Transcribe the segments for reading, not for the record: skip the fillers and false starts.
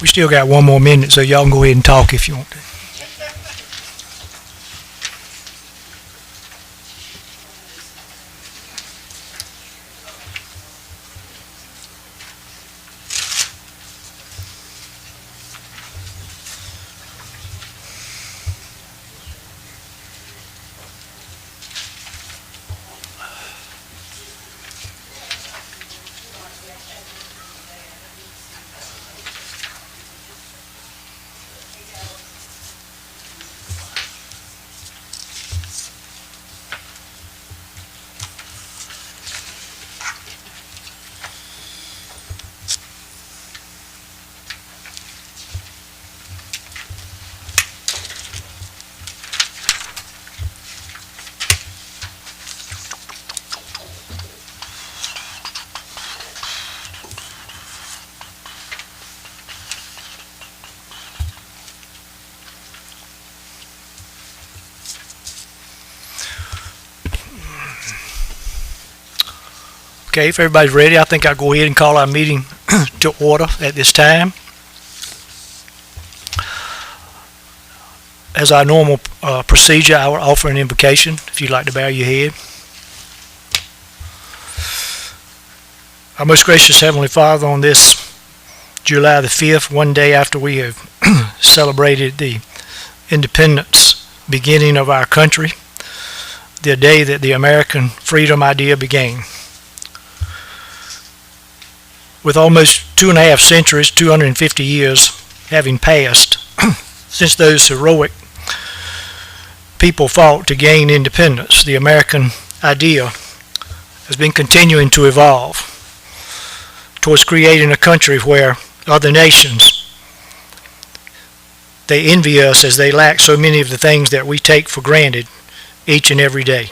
We still got one more minute, so y'all can go ahead and talk if you want to. Okay, if everybody's ready, I think I'll go ahead and call our meeting to order at this time. As our normal procedure, I will offer an invocation, if you'd like to bow your head. Our most gracious Heavenly Father, on this July the 5th, one day after we have celebrated the independence beginning of our country, the day that the American freedom idea began. With almost 2.5 centuries, 250 years having passed since those heroic people fought to gain independence, the American idea has been continuing to evolve towards creating a country where other nations, they envy us as they lack so many of the things that we take for granted each and every day.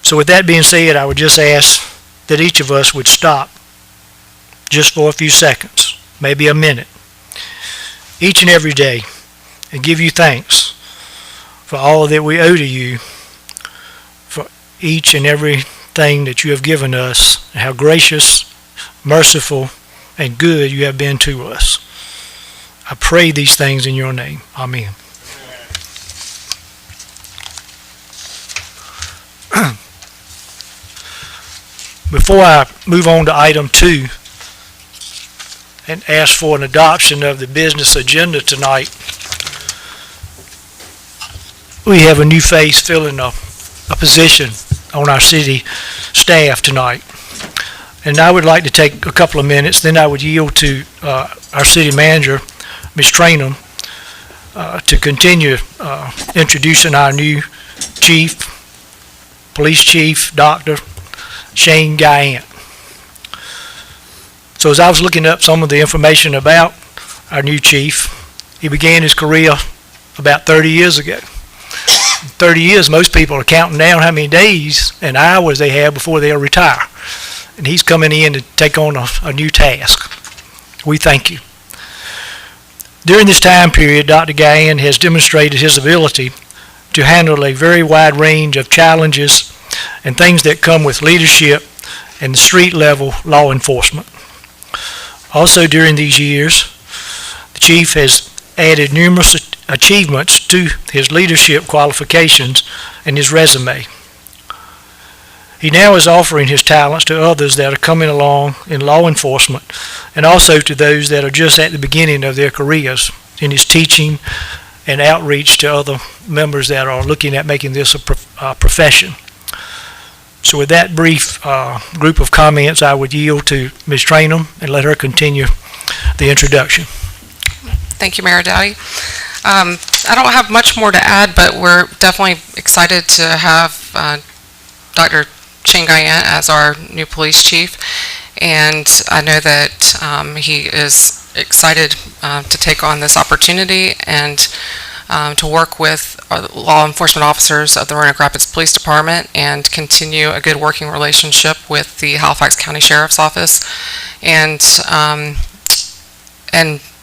So with that being said, I would just ask that each of us would stop just for a few seconds, maybe a minute, each and every day, and give you thanks for all that we owe to you, for each and everything that you have given us, and how gracious, merciful, and good you have been to us. I pray these things in your name. Amen. Before I move on to item 2, and ask for an adoption of the business agenda tonight, we have a new face filling a position on our city staff tonight. And I would like to take a couple of minutes, then I would yield to our city manager, Ms. Trainum, to continue introducing our new chief, police chief, Dr. Shane Guyant. So as I was looking up some of the information about our new chief, he began his career about 30 years ago. 30 years, most people are counting down how many days and hours they have before they'll retire. And he's coming in to take on a new task. We thank you. During this time period, Dr. Guyant has demonstrated his ability to handle a very wide range of challenges and things that come with leadership and the street level law enforcement. Also during these years, the chief has added numerous achievements to his leadership qualifications and his resume. He now is offering his talents to others that are coming along in law enforcement, and also to those that are just at the beginning of their careers in his teaching and outreach to other members that are looking at making this a profession. So with that brief group of comments, I would yield to Ms. Trainum and let her continue the introduction. Thank you, Mayor Dowdy. I don't have much more to add, but we're definitely excited to have Dr. Shane Guyant as our new police chief, and I know that he is excited to take on this opportunity and to work with law enforcement officers of the Roanoke Rapids Police Department and continue a good working relationship with the Halifax County Sheriff's Office, and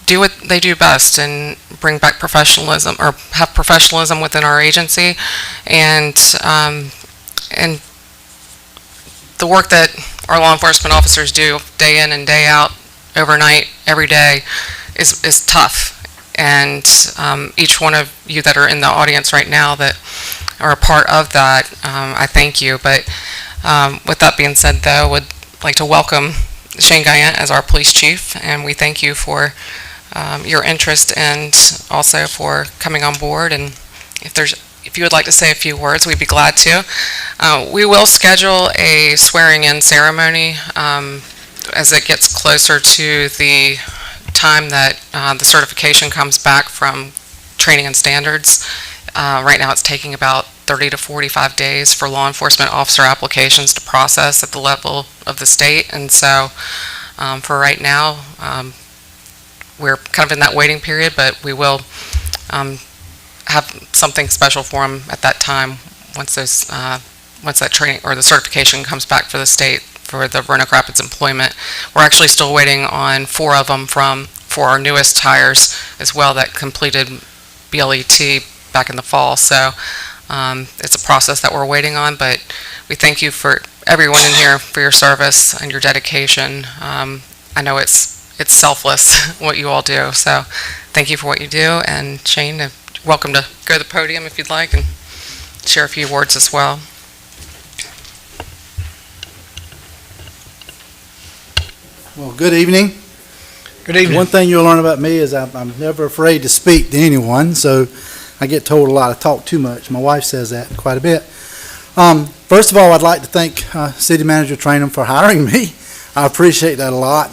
do what they do best and bring back professionalism, or have professionalism within our agency, and the work that our law enforcement officers do day in and day out, overnight, every day, is tough. And each one of you that are in the audience right now that are a part of that, I thank you. But with that being said, though, would like to welcome Shane Guyant as our police chief, and we thank you for your interest and also for coming on board. And if you would like to say a few words, we'd be glad to. We will schedule a swearing-in ceremony as it gets closer to the time that the certification comes back from training and standards. Right now it's taking about 30 to 45 days for law enforcement officer applications to process at the level of the state. And so for right now, we're kind of in that waiting period, but we will have something special for them at that time once that training or the certification comes back for the state for the Roanoke Rapids employment. We're actually still waiting on 4 of them for our newest hires as well that completed BLET back in the fall. So it's a process that we're waiting on, but we thank you for everyone in here for your service and your dedication. I know it's selfless what you all do, so thank you for what you do. And Shane, welcome to go to the podium if you'd like and share a few words as well. Well, good evening. Good evening. One thing you'll learn about me is I'm never afraid to speak to anyone, so I get told a lot I talk too much. My wife says that quite a bit. First of all, I'd like to thank City Manager Trainum for hiring me. I appreciate that a lot.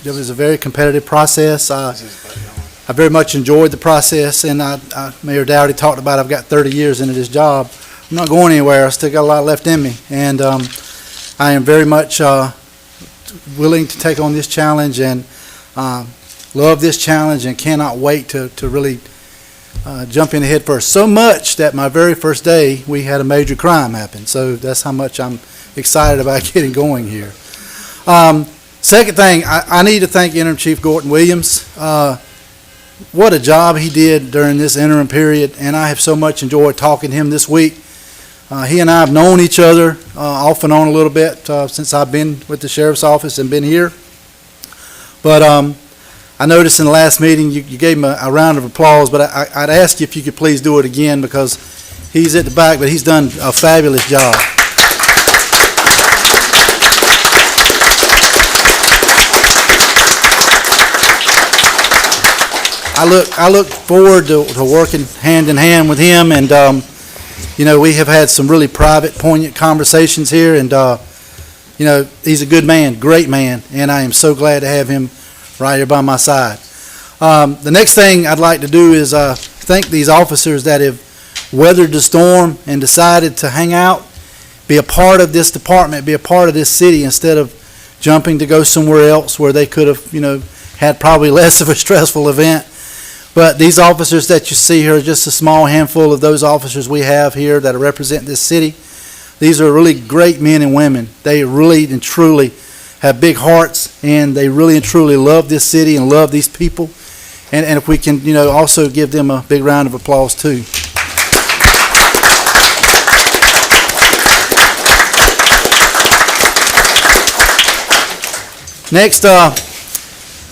It was a very competitive process. I very much enjoyed the process, and Mayor Dowdy talked about I've got 30 years into this job. I'm not going anywhere. I still got a lot left in me, and I am very much willing to take on this challenge and love this challenge and cannot wait to really jump in head first. So much that my very first day we had a major crime happen. So that's how much I'm excited about getting going here. Second thing, I need to thank Interim Chief Gordon Williams. What a job he did during this interim period, and I have so much enjoyed talking to him this week. He and I have known each other off and on a little bit since I've been with the Sheriff's Office and been here. But I noticed in the last meeting you gave him a round of applause, but I'd ask you if you could please do it again because he's at the back, but he's done a fabulous job. I look forward to working hand in hand with him, and we have had some really private, poignant conversations here, and he's a good man, great man, and I am so glad to have him right here by my side. The next thing I'd like to do is thank these officers that have weathered the storm and decided to hang out, be a part of this department, be a part of this city instead of jumping to go somewhere else where they could have, had probably less of a stressful event. But these officers that you see here are just a small handful of those officers we have here that represent this city. These are really great men and women. They really and truly have big hearts, and they really and truly love this city and love these people. And if we can, also give them a big round of applause too. Next,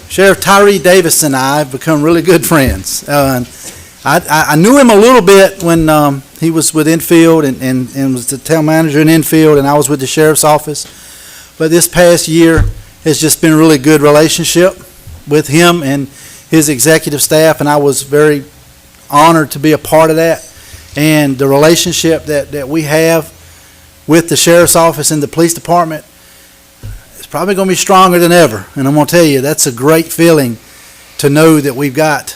Sheriff Tyree Davis and I have become really good friends. I knew him a little bit when he was with Enfield and was the town manager in Enfield, and I was with the Sheriff's Office. But this past year has just been a really good relationship with him and his executive staff, and I was very honored to be a part of that. And the relationship that we have with the Sheriff's Office and the Police Department is probably going to be stronger than ever. And I'm going to tell you, that's a great feeling to know that we've got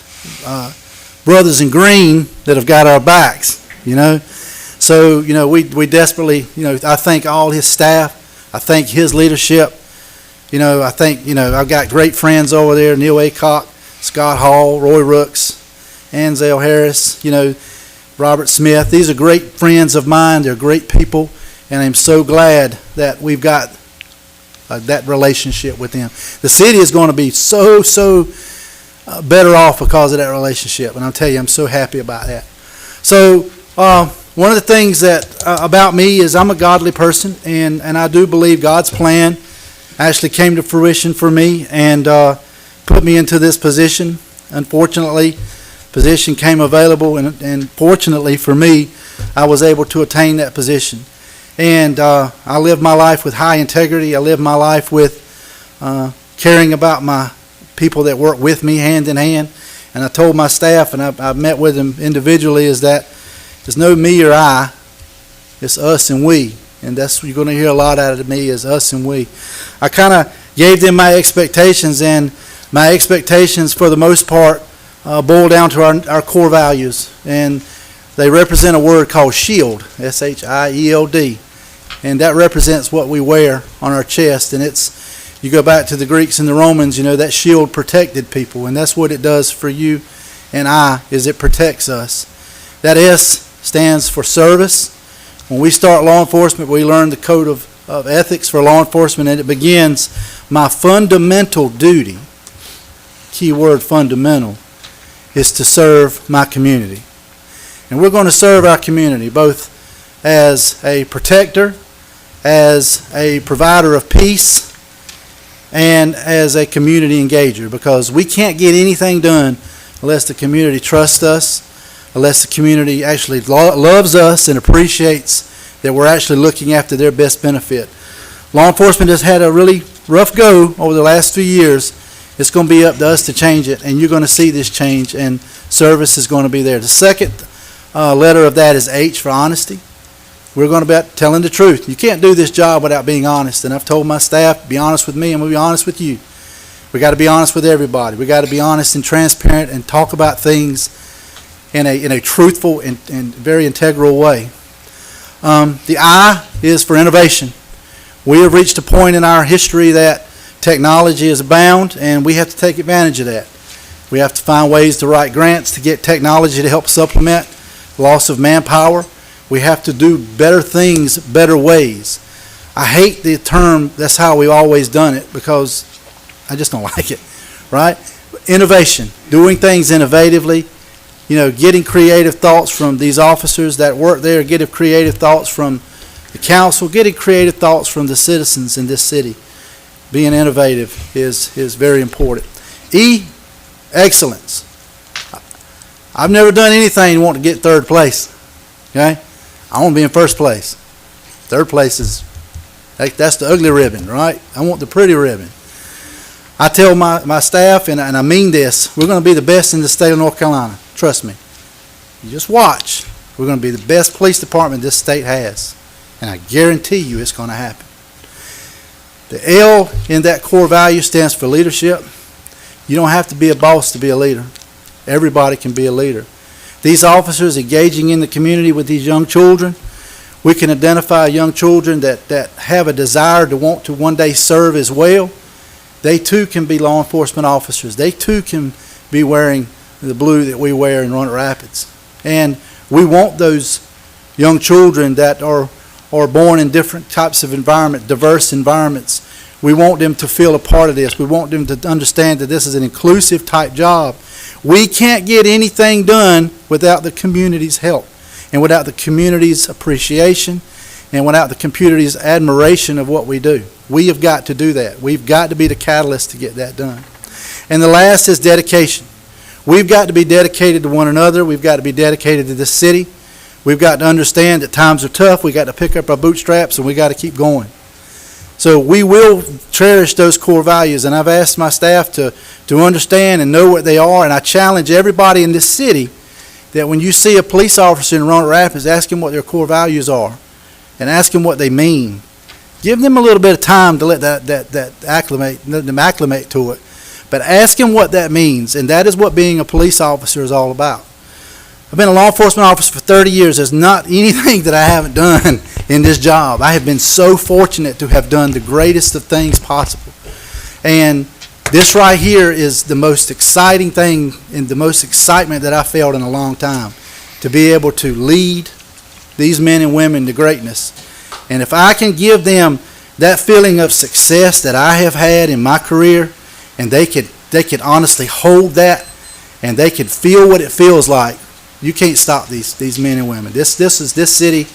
brothers in green that have got our backs, So, we desperately, I thank all his staff. I thank his leadership. I think, I've got great friends over there, Neil Aycock, Scott Hall, Roy Rooks, Ansel Harris, Robert Smith. These are great friends of mine. They're great people, and I'm so glad that we've got that relationship with them. The city is going to be so better off because of that relationship, and I'll tell you, I'm so happy about that. So one of the things that about me is I'm a godly person, and I do believe God's plan actually came to fruition for me, and put me into this position. Unfortunately, position came available, and fortunately for me, I was able to attain that position. And I live my life with high integrity. I live my life with caring about my people that work with me hand in hand. And I told my staff, and I've met with them individually, is that there's no me or I, it's us and we. And that's what you're going to hear a lot out of me, is us and we. I kind of gave them my expectations, and my expectations for the most part boil down to our core values. And they represent a word called SHIELD, S-H-I-E-L-D. And that represents what we wear on our chest. And it's, you go back to the Greeks and the Romans, you know, that shield protected people. And that's what it does for you and I, is it protects us. That S stands for service. When we start law enforcement, we learn the code of ethics for law enforcement, and it begins, my fundamental duty, key word fundamental, is to serve my community. And we're going to serve our community both as a protector, as a provider of peace, and as a community engager, because we can't get anything done unless the community trusts us, unless the community actually loves us and appreciates that we're actually looking after their best benefit. Law enforcement has had a really rough go over the last few years. It's going to be up to us to change it, and you're going to see this change, and service is going to be there. The second letter of that is H for honesty. We're going to be telling the truth. You can't do this job without being honest, and I've told my staff, be honest with me, and we'll be honest with you. We got to be honest with everybody. We got to be honest and transparent and talk about things in a truthful and very integral way. The I is for innovation. We have reached a point in our history that technology is abound, and we have to take advantage of that. We have to find ways to write grants to get technology to help supplement loss of manpower. We have to do better things, better ways. I hate the term, that's how we've always done it, because I just don't like it, right? Innovation, doing things innovatively, you know, getting creative thoughts from these officers that work there, getting creative thoughts from the council, getting creative thoughts from the citizens in this city. Being innovative is very important. E, excellence. I've never done anything to want to get third place, okay? I want to be in first place. Third place is, that's the ugly ribbon, right? I want the pretty ribbon. I tell my staff, and I mean this, we're going to be the best in the state of North Carolina. Trust me. You just watch. We're going to be the best police department this state has. And I guarantee you it's going to happen. The L in that core value stands for leadership. You don't have to be a boss to be a leader. Everybody can be a leader. These officers engaging in the community with these young children, we can identify young children that have a desire to want to one day serve as well. They too can be law enforcement officers. They too can be wearing the blue that we wear in Roanoke Rapids. And we want those young children that are born in different types of environment, diverse environments. We want them to feel a part of this. We want them to understand that this is an inclusive type job. We can't get anything done without the community's help, and without the community's appreciation, and without the community's admiration of what we do. We have got to do that. We've got to be the catalyst to get that done. And the last is dedication. We've got to be dedicated to one another. We've got to be dedicated to this city. We've got to understand that times are tough. We've got to pick up our bootstraps, and we've got to keep going. So we will cherish those core values, and I've asked my staff to understand and know what they are, and I challenge everybody in this city that when you see a police officer in Roanoke Rapids, ask them what their core values are and ask them what they mean. Give them a little bit of time to let let them acclimate to it, but ask them what that means, and that is what being a police officer is all about. I've been a law enforcement officer for 30 years. There's not anything that I haven't done in this job. I have been so fortunate to have done the greatest of things possible. And this right here is the most exciting thing and the most excitement that I felt in a long time, to be able to lead these men and women to greatness. And if I can give them that feeling of success that I have had in my career, and they could honestly hold that, and they could feel what it feels like, you can't stop these men and women. This city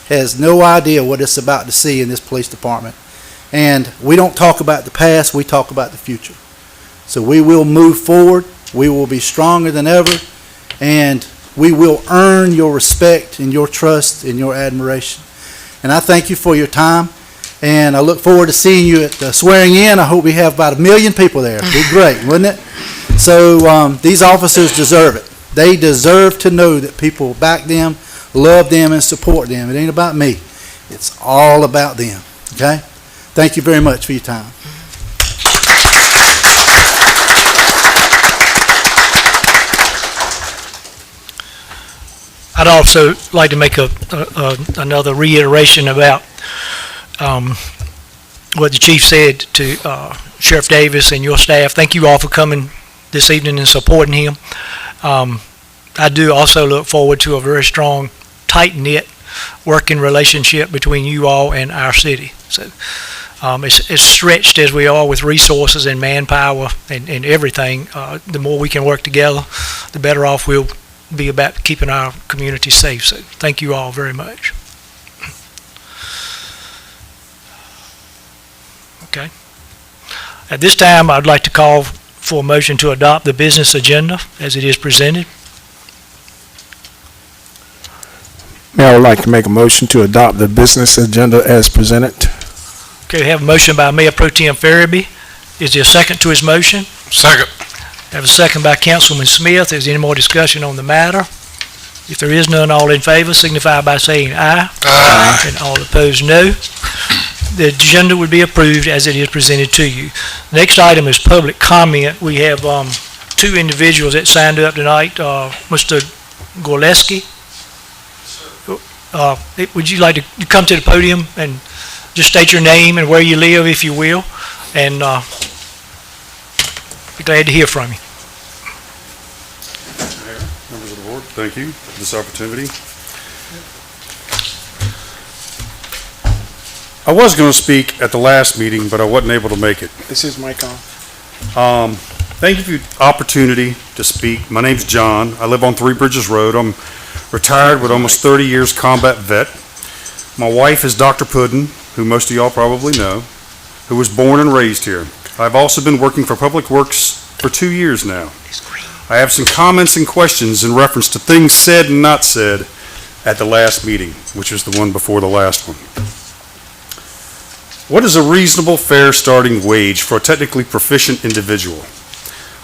has no idea what it's about to see in this police department. And we don't talk about the past, we talk about the future. So we will move forward. We will be stronger than ever, and we will earn your respect and your trust and your admiration. And I thank you for your time, and I look forward to seeing you at the swearing in. I hope we have about 1 million people there. It'd be great, wouldn't it? So these officers deserve it. They deserve to know that people back them, love them, and support them. It ain't about me. It's all about them, okay? Thank you very much for your time. I'd also like to make another reiteration about what the chief said to Sheriff Davis and your staff. Thank you all for coming this evening and supporting him. I do also look forward to a very strong, tight-knit working relationship between you all and our city. So as stretched as we are with resources and manpower and everything, the more we can work together, the better off we'll be about keeping our community safe. So thank you all very much. Okay. At this time, I'd like to call for a motion to adopt the business agenda as it is presented. Mayor, I would like to make a motion to adopt the business agenda as presented. Okay, we have a motion by Mayor Pro Tem Farabee. Is there a second to his motion? Second. Have a second by Councilman Smith. Is there any more discussion on the matter? If there is none, all in favor signify by saying aye. Aye. And all opposed, no. The agenda would be approved as it is presented to you. Next item is public comment. We have two individuals that signed up tonight. Mr. Gorleski, would you like to come to the podium and just state your name and where you live, if you will, and be glad to hear from you. Mayor, members of the board, thank you for this opportunity. I was going to speak at the last meeting, but I wasn't able to make it. This is mic on. Thank you for the opportunity to speak. My name's John. I live on Three Bridges Road. I'm retired with almost 30 years combat vet. My wife is Dr. Puddin, who most of y'all probably know, who was born and raised here. I've also been working for Public Works for 2 years now. I have some comments and questions in reference to things said and not said at the last meeting, which was the one before the last one. What is a reasonable, fair starting wage for a technically proficient individual?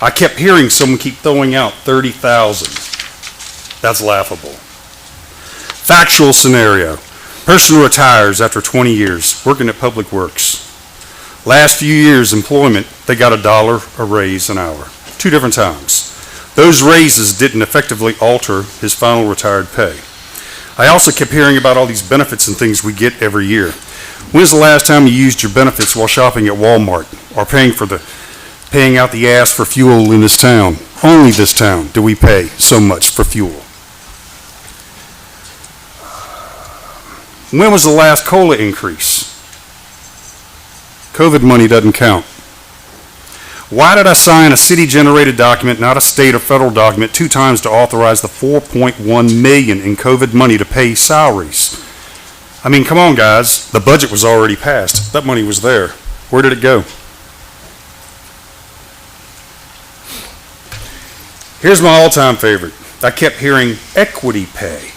I kept hearing someone keep throwing out 30,000. That's laughable. Factual scenario. Person retires after 20 years working at Public Works. Last few years employment, they got $1 a raise an hour, 2 different times. Those raises didn't effectively alter his final retired pay. I also kept hearing about all these benefits and things we get every year. When's the last time you used your benefits while shopping at Walmart or paying out the ass for fuel in this town? Only this town do we pay so much for fuel. When was the last COLA increase? COVID money doesn't count. Why did I sign a city-generated document, not a state or federal document, 2 times to authorize the $4.1 million in COVID money to pay salaries? I mean, come on, guys. The budget was already passed. That money was there. Where did it go? Here's my all-time favorite. I kept hearing equity pay.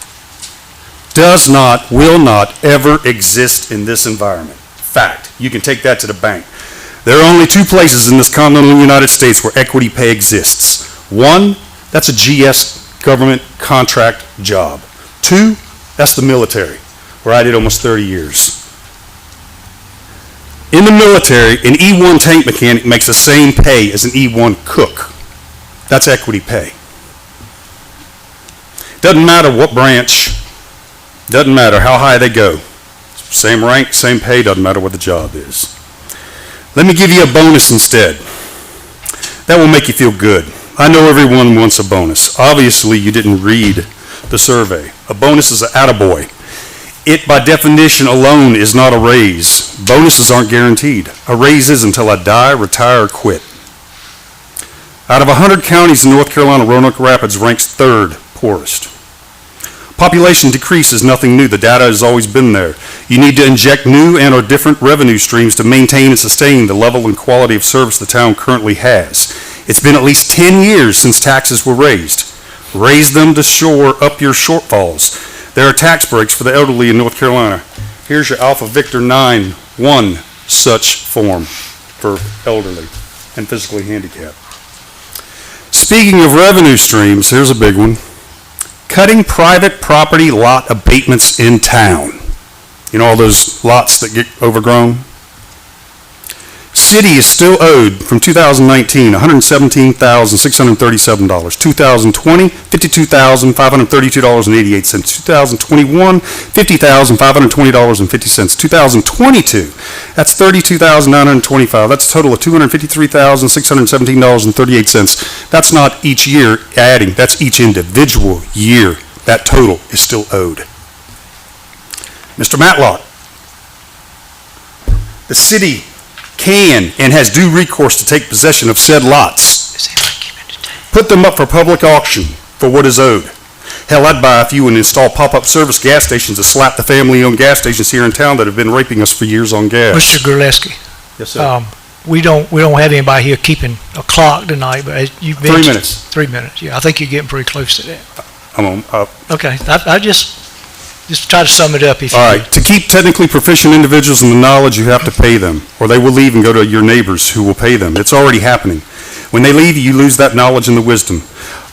Does not, will not ever exist in this environment. Fact. You can take that to the bank. There are only 2 places in this continental United States where equity pay exists. 1, that's a GS government contract job. 2, that's the military, where I did almost 30 years. In the military, an E1 tank mechanic makes the same pay as an E1 cook. That's equity pay. Doesn't matter what branch, doesn't matter how high they go. Same rank, same pay, doesn't matter what the job is. Let me give you a bonus instead. That will make you feel good. I know everyone wants a bonus. Obviously, you didn't read the survey. A bonus is an attaboy. It, by definition alone, is not a raise. Bonuses aren't guaranteed. A raise is until I die, retire, or quit. Out of 100 counties in North Carolina, Roanoke Rapids ranks 3rd poorest. Population decrease is nothing new. The data has always been there. You need to inject new and or different revenue streams to maintain and sustain the level and quality of service the town currently has. It's been at least 10 years since taxes were raised. Raise them to shore up your shortfalls. There are tax breaks for the elderly in North Carolina. Here's your Alpha Victor 9, one such form for elderly and physically handicapped. Speaking of revenue streams, here's a big one. Cutting private property lot abatements in town. You know all those lots that get overgrown? City is still owed from 2019, $117,637. 2020, $52,532.88. 2021, $50,520.50. 2022, that's $32,925. That's a total of $253,617.38. That's not each year adding, that's each individual year. That total is still owed. Mr. Matlock, the city can and has due recourse to take possession of said lots. Put them up for public auction for what is owed. Hell, I'd buy a few and install pop-up service gas stations to slap the family-owned gas stations here in town that have been raping us for years on gas. Mr. Gurleski, Yes, sir. we don't have anybody here keeping a clock tonight, but as you mentioned. 3 minutes. 3 minutes, yeah. I think you're getting pretty close to that. I'm on, Okay, I just try to sum it up if you all could. right. To keep technically proficient individuals in the knowledge, you have to pay them, or they will leave and go to your neighbors who will pay them. It's already happening. When they leave, you lose that knowledge and the wisdom.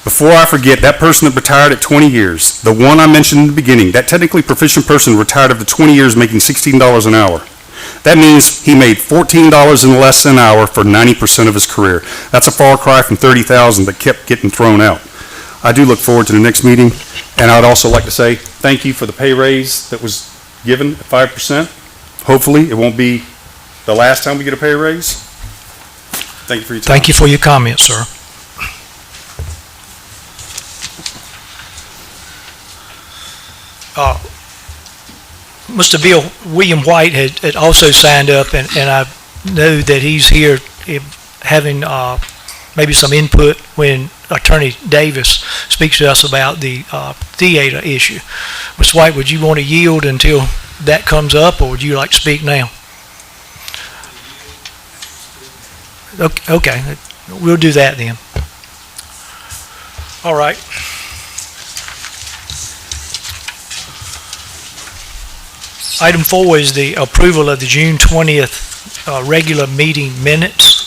Before I forget, that person that retired at 20 years, the one I mentioned in the beginning, that technically proficient person retired after 20 years making $16 an hour. That means he made $14 and less an hour for 90% of his career. That's a far cry from 30,000 that kept getting thrown out. I do look forward to the next meeting, and I'd also like to say thank you for the pay raise that was given at 5%. Hopefully, it won't be the last time we get a pay raise. Thank you for your time. Thank you for your comments, sir. Mr. Bill, William White had also signed up, and I know that he's here having maybe some input when Attorney Davis speaks to us about the theater issue. Ms. White, would you want to yield until that comes up, or would you like to speak now? Okay, we'll do that then. All right. Item 4 is the approval of the June 20th regular meeting minutes.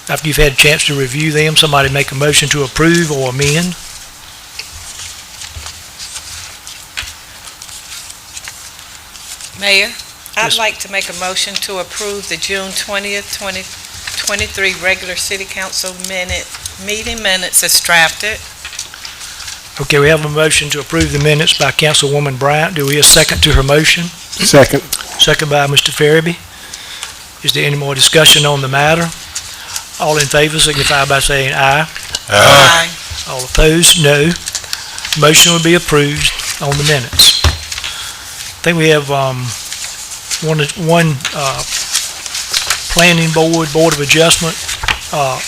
After you've had a chance to review them, somebody make a motion to approve or amend. Mayor, I'd Yes. like to make a motion to approve the June 20th, 2023 regular city council meeting minutes as drafted. Okay, we have a motion to approve the minutes by Councilwoman Bryant. Do we have a second to her motion? Second. Second by Mr. Farabee. Is there any more discussion on the matter? All in favor signify by saying aye. Aye. All opposed, no. Motion will be approved on the minutes. I think we have one planning board of adjustment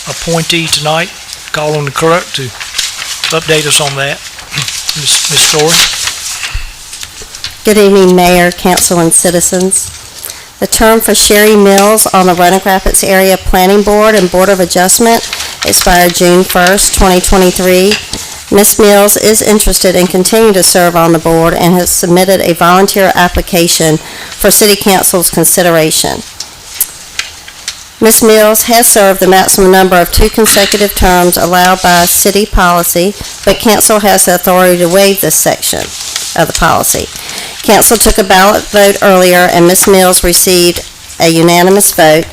appointee tonight. Call on the clerk to update us on that. Ms. Story? Good evening, Mayor, Council, and citizens. The term for Sherry Mills on the Roanoke Rapids Area Planning Board and Board of Adjustment expired June 1st, 2023. Ms. Mills is interested in continuing to serve on the board and has submitted a volunteer application for City Council's consideration. Ms. Mills has served the maximum number of 2 consecutive terms allowed by city policy, but council has the authority to waive this section of the policy. Council took a ballot vote earlier, and Ms. Mills received a unanimous vote.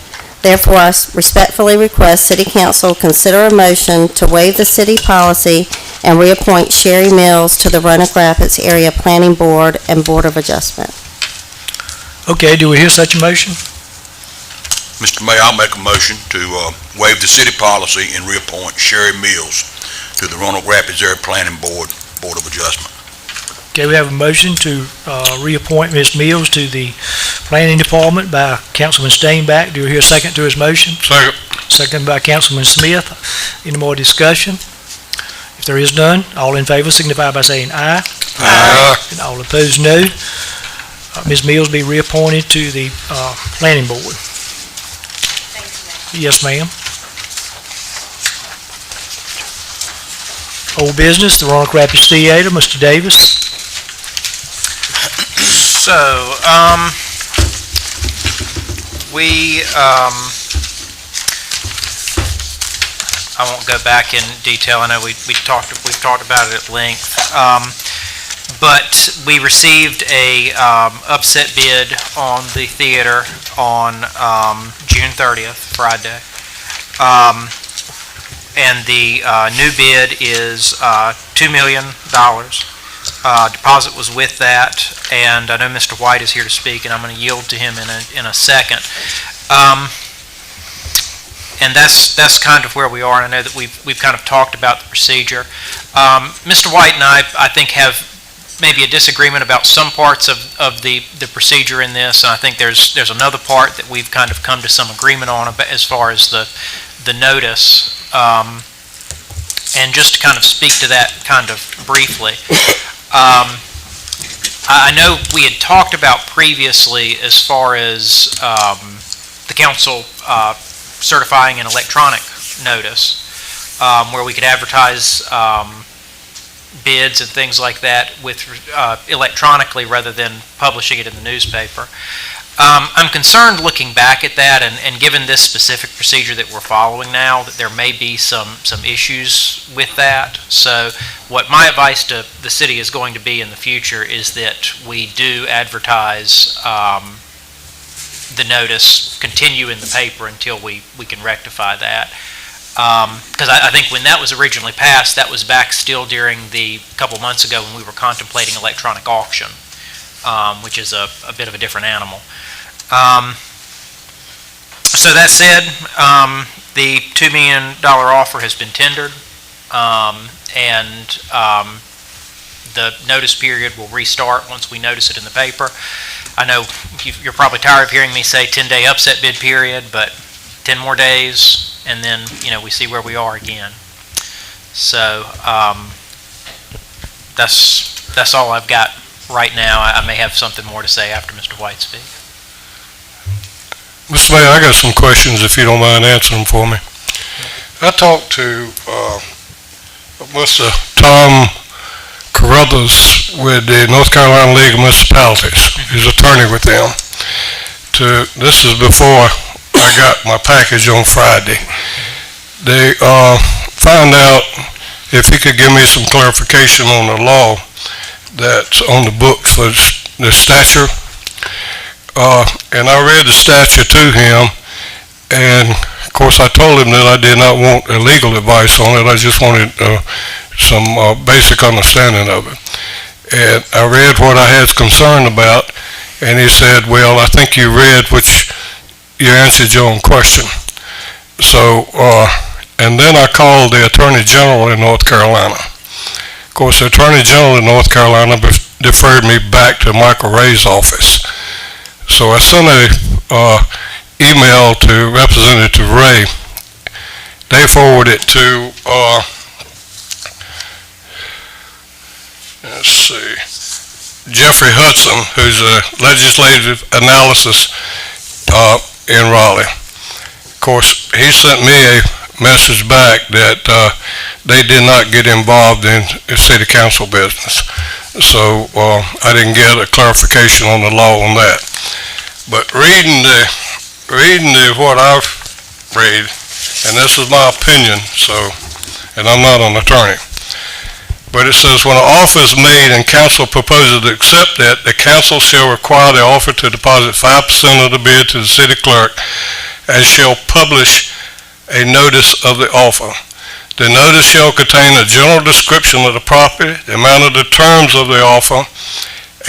Therefore, I respectfully request City Council consider a motion to waive the city policy and reappoint Sherry Mills to the Roanoke Rapids Area Planning Board and Board of Adjustment. Okay, do we hear such a motion? Mr. Mayor, I'll make a motion to waive the city policy and reappoint Sherry Mills to the Roanoke Rapids Area Planning Board, Board of Adjustment. Okay, we have a motion to reappoint Ms. Mills to the Planning Department by Councilman Steinbach. Do we hear a second to his motion? Second. Second by Councilman Smith. Any more discussion? If there is none, all in favor signify by saying aye. And all opposed, no. Ms. Mills be reappointed to the planning board. Yes, ma'am. Old business, the Roanoke Rapids Theater, Mr. Davis. So, I won't go back in detail. I know we've talked about it at length. But we received a upset bid on the theater on June 30th, Friday. And the new bid is $2 million. Deposit was with that, and I know Mr. White is here to speak, and I'm going to yield to him in a second. And that's kind of where we are, and I know that we've kind of talked about the procedure. Mr. White and I think, have maybe a disagreement about some parts of the procedure in this, and I think there's another part that we've kind of come to some agreement on as far as the notice. And just to kind of speak to that kind of briefly, I know we had talked about previously as far as the council certifying an electronic notice where we could advertise bids and things like that with electronically rather than publishing it in the newspaper. I'm concerned looking back at that and given this specific procedure that we're following now, that there may be some issues with that. So what my advice to the city is going to be in the future is that we do advertise the notice, continue in the paper until we can rectify that. Because I think when that was originally passed, that was back still during the couple months ago when we were contemplating electronic auction, which is a bit of a different animal. So that said, the $2 million offer has been tendered, and the notice period will restart once we notice it in the paper. I know you're probably tired of hearing me say 10-day upset bid period, but 10 more days, and then, we see where we are again. So that's all I've got right now. I may have something more to say after Mr. White speaks. Mr. Mayor, I got some questions if you don't mind answering them for me. I talked to Mr. Tom Carruthers with the North Carolina League of Municipalities. He's attorney with them. This is before I got my package on Friday. They found out if he could give me some clarification on the law that's on the books for the statute. And I read the statute to him, and of course I told him that I did not want legal advice on it. I just wanted some basic understanding of it. And I read what I had concern about, and he said, well, I think you read which you answered your own question. So, and then I called the Attorney General in North Carolina. Of course, the Attorney General in North Carolina deferred me back to Michael Ray's office. So I sent a email to Representative Ray. They forwarded it to, let's see, Jeffrey Hudson, who's a legislative analysis in Raleigh. Of course, he sent me a message back that they did not get involved in city council business. So I didn't get a clarification on the law on that. But reading what I've read, and this is my opinion, and I'm not an attorney, but it says when an offer is made and council proposes to accept it, the council shall require the offer to deposit 5% of the bid to the city clerk and shall publish a notice of the offer. The notice shall contain a general description of the property, the amount of the terms of the offer,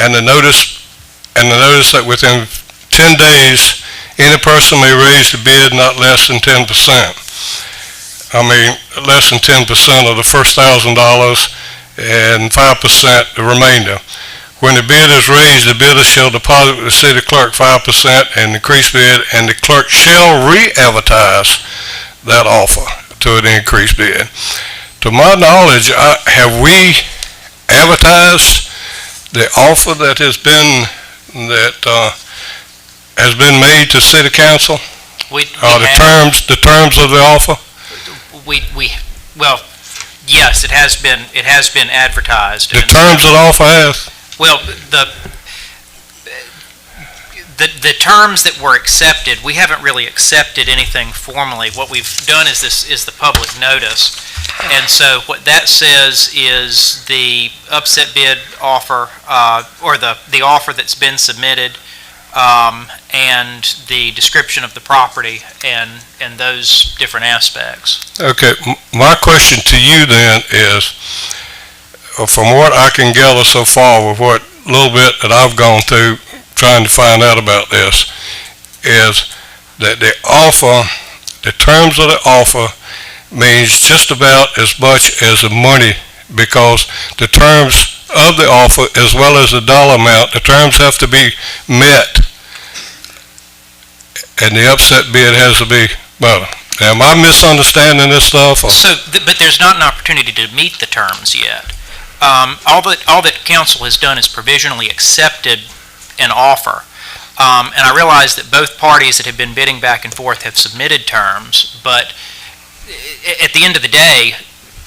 and the notice that within 10 days, any person may raise the bid not less than 10%. I mean, less than 10% of the first $1,000 and 5% the remainder. When the bid is raised, the bidder shall deposit with the city clerk 5% and increase bid, and the clerk shall re-advertise that offer to an increased bid. To my knowledge, have we advertised the offer that has been made to city council? The terms of the offer? Well, yes, it has been advertised. The terms of the offer has? Well, the terms that were accepted, we haven't really accepted anything formally. What we've done is the public notice. And so what that says is the upset bid offer, or the offer that's been submitted, and the description of the property and those different aspects. Okay, my question to you then is, from what I can gather so far with what little bit that I've gone through trying to find out about this, is that the terms of the offer means just about as much as the money, because the terms of the offer as well as the dollar amount, the terms have to be met, and the upset bid has to be better. Am I misunderstanding this stuff? Or? But there's not an opportunity to meet the terms yet. All that council has done is provisionally accepted an offer. And I realize that both parties that have been bidding back and forth have submitted terms, but at the end of the day,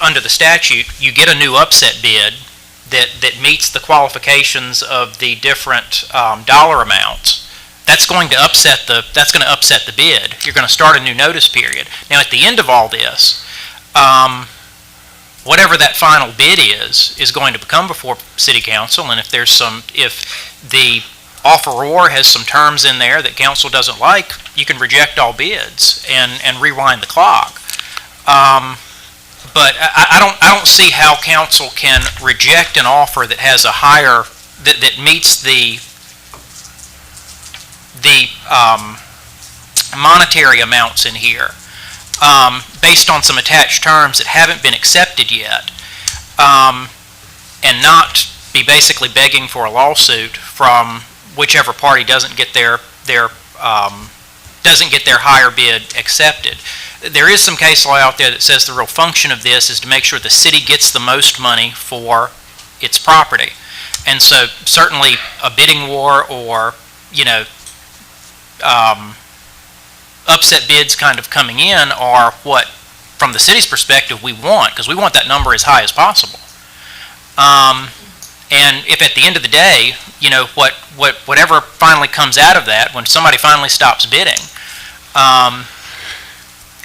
under the statute, you get a new upset bid that meets the qualifications of the different dollar amounts. That's going to upset the bid. You're going to start a new notice period. Now, at the end of all this, whatever that final bid is going to come before City Council, and if the offeror has some terms in there that council doesn't like, you can reject all bids and rewind the clock. But I don't see how council can reject an offer that has a higher, that meets the monetary amounts in here, based on some attached terms that haven't been accepted yet, and not be basically begging for a lawsuit from whichever party doesn't get their higher bid accepted. There is some case law out there that says the real function of this is to make sure the city gets the most money for its property. And so certainly a bidding war or, upset bids kind of coming in are what, from the city's perspective, we want, because we want that number as high as possible. And if at the end of the day, whatever finally comes out of that, when somebody finally stops bidding,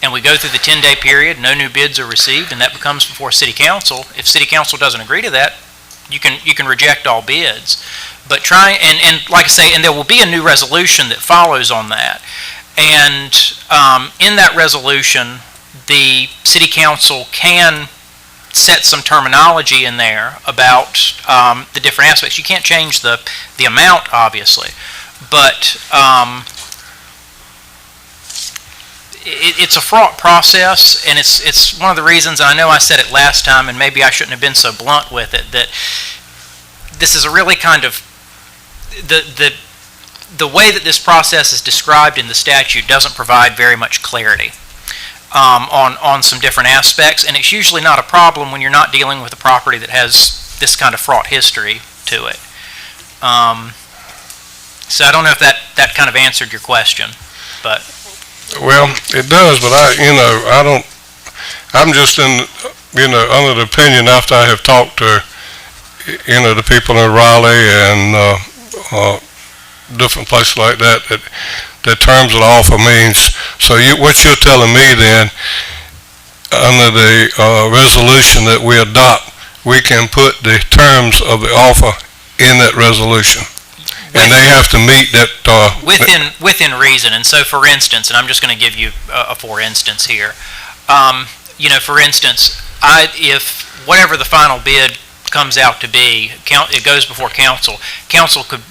and we go through the 10-day period, no new bids are received, and that becomes before City Council, if City Council doesn't agree to that, you can reject all bids. But and like I say, and there will be a new resolution that follows on that. And in that resolution, the City Council can set some terminology in there about the different aspects. You can't change the amount, obviously, but it's a fraught process, and it's one of the reasons, and I know I said it last time, and maybe I shouldn't have been so blunt with it, that this is a really kind of, the way that this process is described in the statute doesn't provide very much clarity on some different aspects, and it's usually not a problem when you're not dealing with a property that has this kind of fraught history to it. So I don't know if that kind of answered your question, but. Well, it does, but I'm just in, under the opinion after I have talked to, the people in Raleigh and different places like that terms of the offer means, so what you're telling me then, under the resolution that we adopt, we can put the terms of the offer in that resolution. And they have to meet that... within reason. And so, for instance, and I'm just going to give you a for instance here. For instance, if whatever the final bid comes out to be, it goes before council. Council could,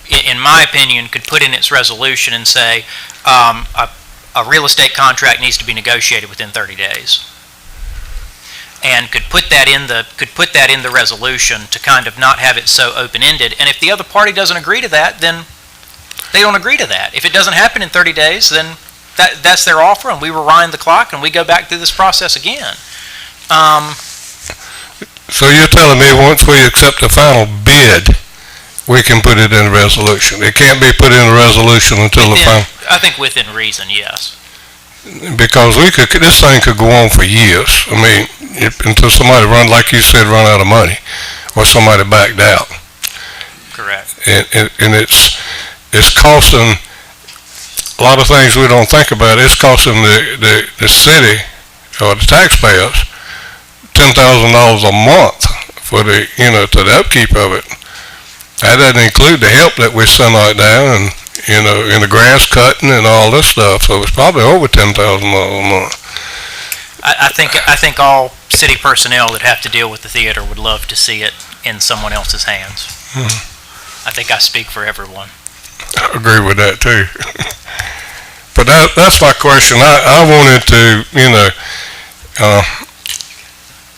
in my opinion, could put in its resolution and say a real estate contract needs to be negotiated within 30 days. And could put that in the resolution to kind of not have it so open-ended. And if the other party doesn't agree to that, then they don't agree to that. If it doesn't happen in 30 days, then that's their offer, and we rewind the clock and we go back through this process again. So you're telling me once we accept the final bid, we can put it in a resolution. It can't be put in a resolution until the final, I think within reason, yes. because this thing could go on for years. I mean, until somebody like you said, run out of money, or somebody backed out. Correct. And it's costing a lot of things we don't think about. It's costing the city or the taxpayers $10,000 a month for to the upkeep of it. That doesn't include the help that we send out there and, in the grass cutting and all this stuff. So it's probably over $10,000 a month. I think all city personnel that have to deal with the theater would love to see it in someone else's hands. I think I speak for everyone. I agree with that too. But that's my question. I wanted to,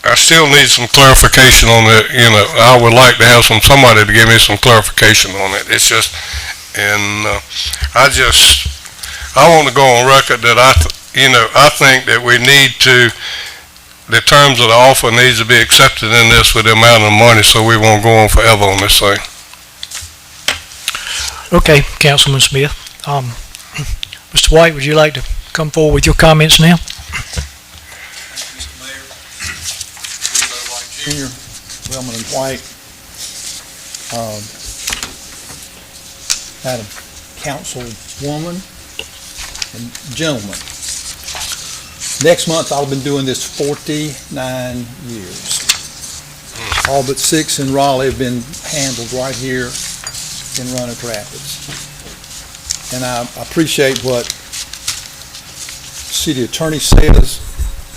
I still need some clarification on it. I would like to have somebody to give me some clarification on it. It's just, and I want to go on record that I think that we need to, the terms of the offer needs to be accepted in this with the amount of money, so we won't go on forever on this thing. Okay, Councilman Smith. Mr. White, would you like to come forward with your comments now? Mr. Mayor, Jr., Wellman and White, Madam Councilwoman and gentlemen. Next month, I'll have been doing this 49 years. All but 6 in Raleigh have been handled right here in Roanoke Rapids. And I appreciate what City Attorney says.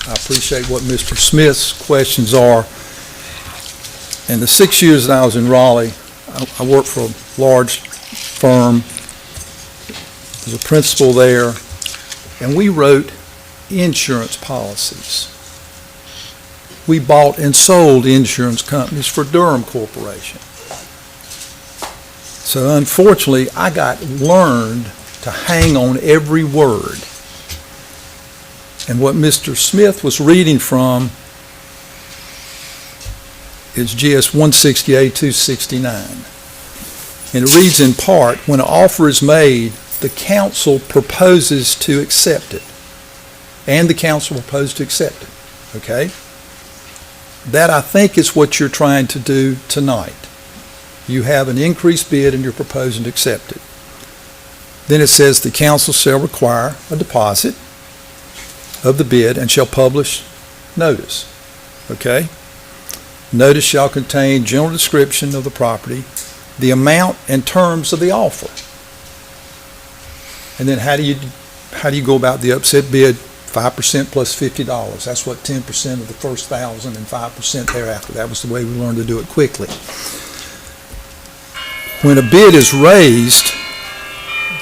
I appreciate what Mr. Smith's questions are. In the 6 years that I was in Raleigh, I worked for a large firm, was a principal there, and we wrote insurance policies. We bought and sold insurance companies for Durham Corporation. So unfortunately, I got learned to hang on every word. And what Mr. Smith was reading from is GS 168-269. And it reads in part, when an offer is made, the council proposes to accept it. And the council proposed to accept it. Okay? That, I think, is what you're trying to do tonight. You have an increased bid and you're proposing to accept it. Then it says the council shall require a deposit of the bid and shall publish notice. Okay? Notice shall contain general description of the property, the amount and terms of the offer. And then how do you go about the upset bid? 5% plus $50. That's what 10% of the first 1,000 and 5% thereafter. That was the way we learned to do it quickly. When a bid is raised,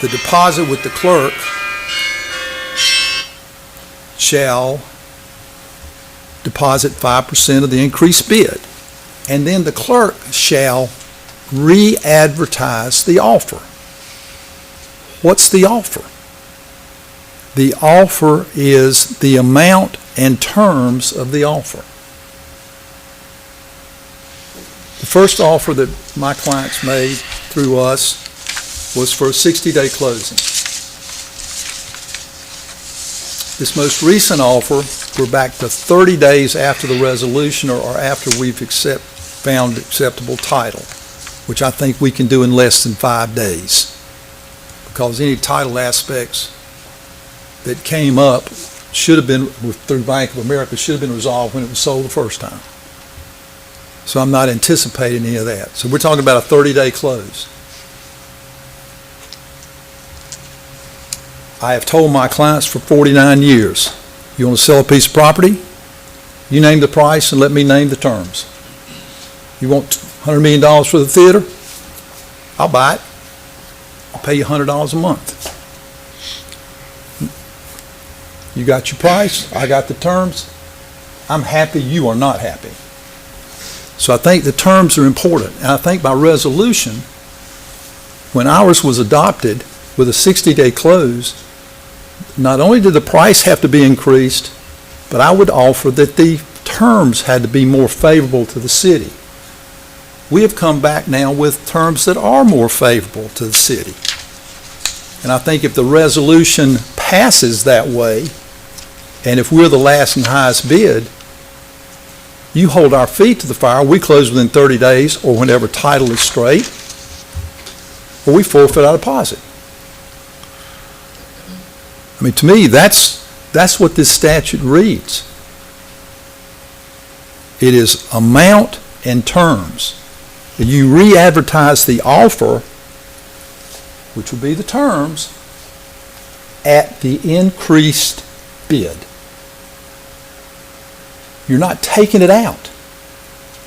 the deposit with the clerk shall deposit 5% of the increased bid. And then the clerk shall re-advertise the offer. What's the offer? The offer is the amount and terms of the offer. The first offer that my clients made through us was for a 60-day closing. This most recent offer, we're back to 30 days after the resolution or after we've found acceptable title, which I think we can do in less than 5 days. Because any title aspects that came up should have been, through Bank of America, should have been resolved when it was sold the first time. So I'm not anticipating any of that. So we're talking about a 30-day close. I have told my clients for 49 years, you want to sell a piece of property? You name the price and let me name the terms. You want $100 million for the theater? I'll buy it. I'll pay you $100 a month. You got your price, I got the terms. I'm happy, you are not happy. So I think the terms are important. And I think by resolution, when ours was adopted with a 60-day close, not only did the price have to be increased, but I would offer that the terms had to be more favorable to the city. we have come back now with terms that are more favorable to the city. And I think if the resolution passes that way, and if we're the last and highest bid, you hold our feet to the fire, we close within 30 days, or whenever title is straight, or we forfeit our deposit. I mean, to me, that's what this statute reads. It is amount and terms. You re-advertise the offer, which would be the terms, at the increased bid. You're not taking it out.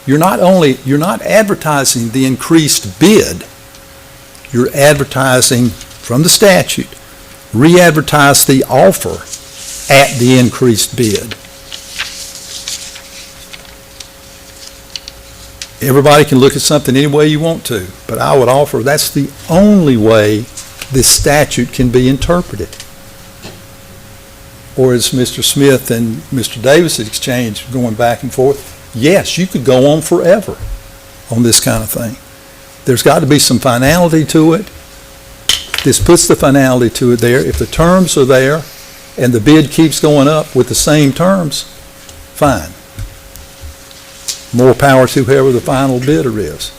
You're not advertising the increased bid, you're advertising from the statute, re-advertise the offer at the increased bid. Everybody can look at something any way you want to, but I would offer that's the only way this statute can be interpreted. Or as Mr. Smith and Mr. Davis exchanged, going back and forth, yes, you could go on forever on this kind of thing. There's got to be some finality to it. This puts the finality to it there. If the terms are there and the bid keeps going up with the same terms, fine. More power to whoever the final bidder is.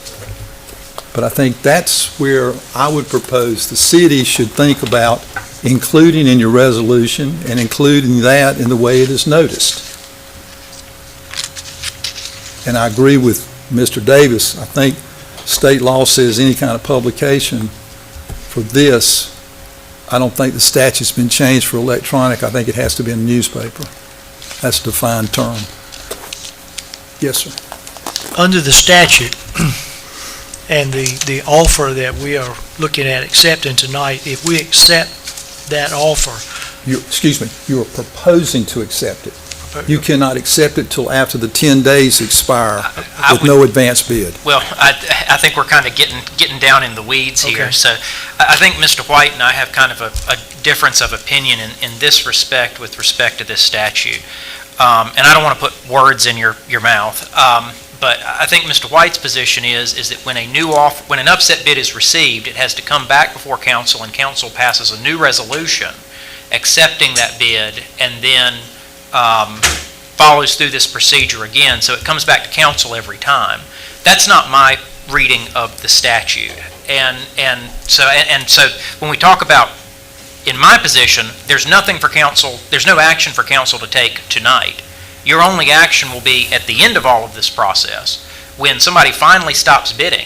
But I think that's where I would propose the city should think about including in your resolution and including that in the way it is noticed. And I agree with Mr. Davis. I think state law says any kind of publication for this, I don't think the statute's been changed for electronic. I think it has to be in the newspaper. That's a defined term. Yes, sir. Under the statute and the offer that we are looking at accepting tonight, if we accept that offer. You are proposing to accept it. You cannot accept it till after the 10 days expire with no advance bid. Well, I think we're kind of getting down in the weeds here. Okay. So I think Mr. White and I have kind of a difference of opinion in this respect with respect to this statute. And I don't want to put words in your mouth. But I think Mr. White's position is that when an upset bid is received, it has to come back before council, and council passes a new resolution accepting that bid, and then follows through this procedure again. So it comes back to council every time. That's not my reading of the statute. And so when we talk about, in my position, there's no action for council to take tonight. Your only action will be at the end of all of this process, when somebody finally stops bidding,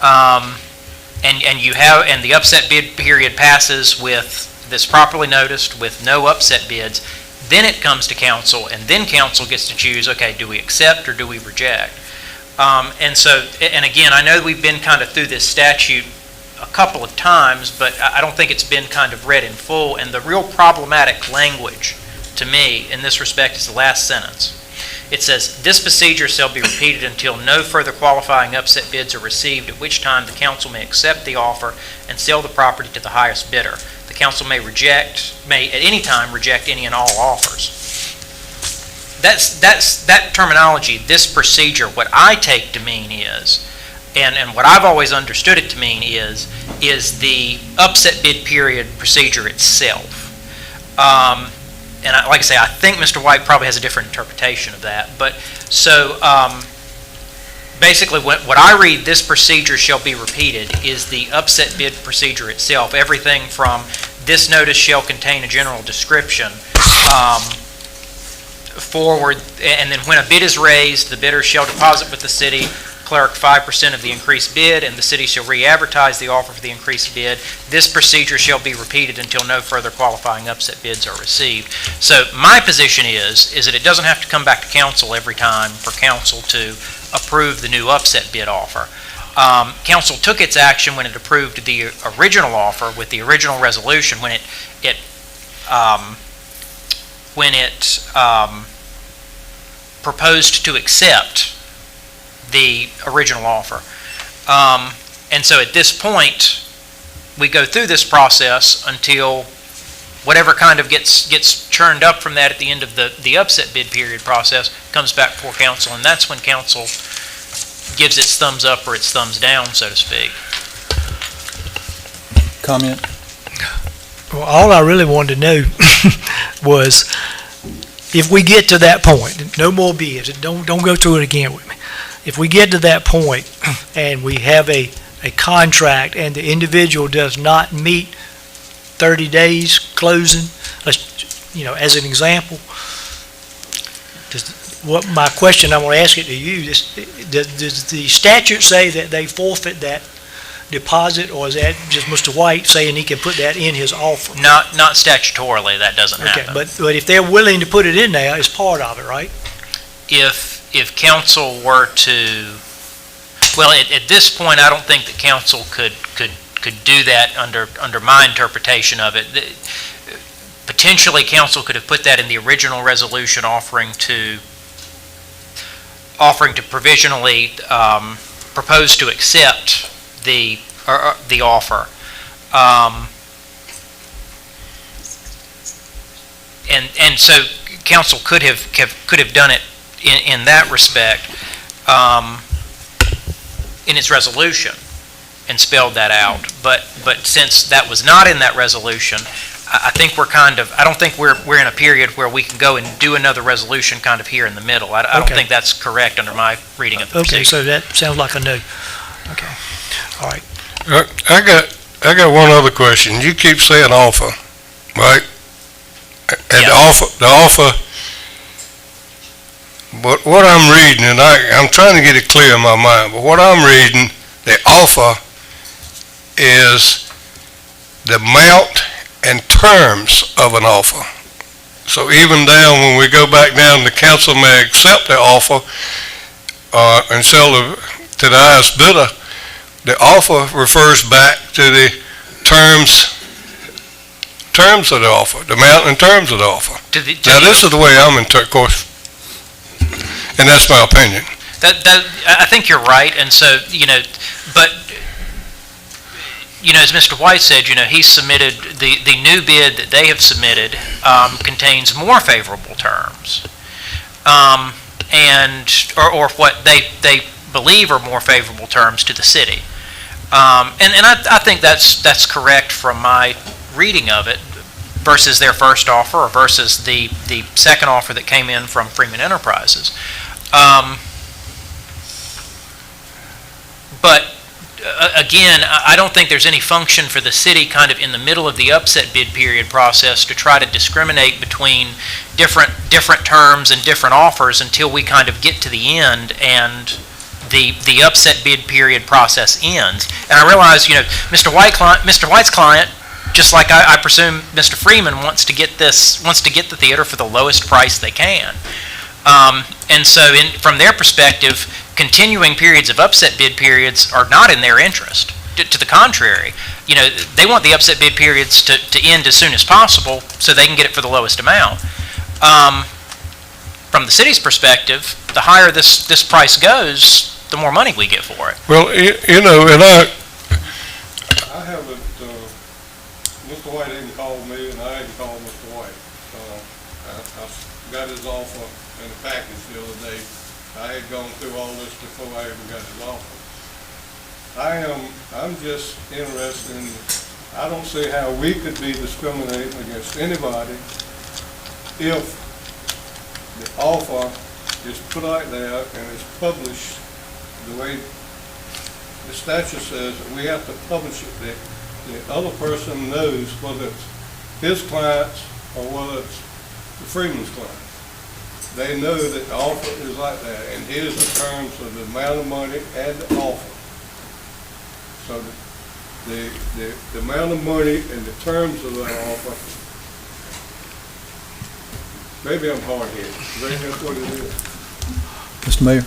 and the upset bid period passes with this properly noticed with no upset bids. Then it comes to council, and then council gets to choose, okay, do we accept or do we reject? And again, I know we've been kind of through this statute a couple of times, but I don't think it's been kind of read in full, and the real problematic language to me in this respect is the last sentence. It says, "This procedure shall be repeated until no further qualifying upset bids are received, at which time the council may accept the offer and sell the property to the highest bidder. The council may at any time reject any and all offers." That terminology, this procedure, what I take to mean is, and what I've always understood it to mean is the upset bid period procedure itself. And like I say, I think Mr. White probably has a different interpretation of that. But so basically what I read, this procedure shall be repeated, is the upset bid procedure itself. Everything from this notice shall contain a general description forward, and then when a bid is raised, the bidder shall deposit with the city clerk 5% of the increased bid, and the city shall re-advertise the offer for the increased bid. This procedure shall be repeated until no further qualifying upset bids are received. So my position is that it doesn't have to come back to council every time for council to approve the new upset bid offer. Council took its action when it approved the original offer with the original resolution when it proposed to accept the original offer. And so at this point, we go through this process until whatever kind of gets churned up from that at the end of the upset bid period process comes back before council, and that's when council gives its thumbs up or its thumbs down, so to speak. Comment? Well, all I really wanted to know was if we get to that point, no more bids, don't go through it again with me. If we get to that point and we have a contract and the individual does not meet 30 days closing, as an example, what my question, I want to ask it to you, does the statute say that they forfeit that deposit, or is that just Mr. White saying he can put that in his offer? Not statutorily, that doesn't Okay, happen. but if they're willing to put it in there, it's part of it, right? If council were to, well, at this point, I don't think that council could do that under my interpretation of it. Potentially, council could have put that in the original resolution offering to provisionally propose to accept the offer. And so council could have done it in that respect in its resolution and spelled that out. But since that was not in that resolution, I think I don't think we're in a period where we can go and do another resolution kind of here in the middle. I don't Okay. think that's correct under my reading of the Okay, procedure. so that sounds like a no. Okay, all right. I got one other question. You keep saying offer, right? And Yeah. the offer, but what I'm reading, and I'm trying to get it clear in my mind, but what I'm reading, the offer is the amount and terms of an offer. So even down, when we go back down, the council may accept the offer and sell to the highest bidder. The offer refers back to the terms of the offer, the amount and terms of the offer. Now, this is the way I'm of course, and that's my opinion. I think you're right, and so, but, as Mr. White said, he submitted, the new bid that they have submitted contains more favorable terms, or what they believe are more favorable terms to the city. And I think that's correct from my reading of it versus their first offer or versus the second offer that came in from Freeman Enterprises. But again, I don't think there's any function for the city kind of in the middle of the upset bid period process to try to discriminate between different terms and different offers until we kind of get to the end and the upset bid period process ends. And I realize, Mr. White's client, just like I presume Mr. Freeman wants to get the theater for the lowest price they can. And so from their perspective, continuing periods of upset bid periods are not in their interest. To the contrary, they want the upset bid periods to end as soon as possible so they can get it for the lowest amount. From the city's perspective, the higher this price goes, the more money we get for it. Well, and I haven't, Mr. White didn't call me, and I didn't call Mr. White. I got his offer in the package the other day. I had gone through all this before I even got his offer. I'm just interested in, I don't see how we could be discriminating against anybody if the offer is put out there and is published the way the statute says that we have to publish it. The other person knows whether it's his clients or whether it's the Freeman's clients. They know that the offer is like that, and here's the terms of the amount of money and the offer. So the amount of money and the terms of that offer, maybe I'm hard-headed. Maybe that's what it is. Mr. Mayor?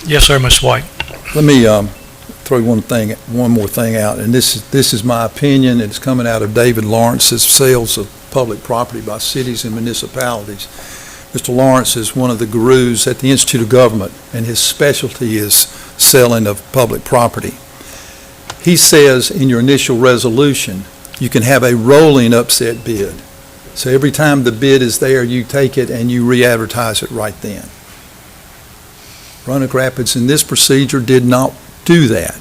Yes, sir, Mr. White. Let me throw one more thing out, and this is my opinion. It's coming out of David Lawrence's Sales of Public Property by Cities and Municipalities. Mr. Lawrence is one of the gurus at the Institute of Government, and his specialty is selling of public property. He says in your initial resolution, you can have a rolling upset bid. So every time the bid is there, you take it and you re-advertise it right then. Roanoke Rapids in this procedure did not do that.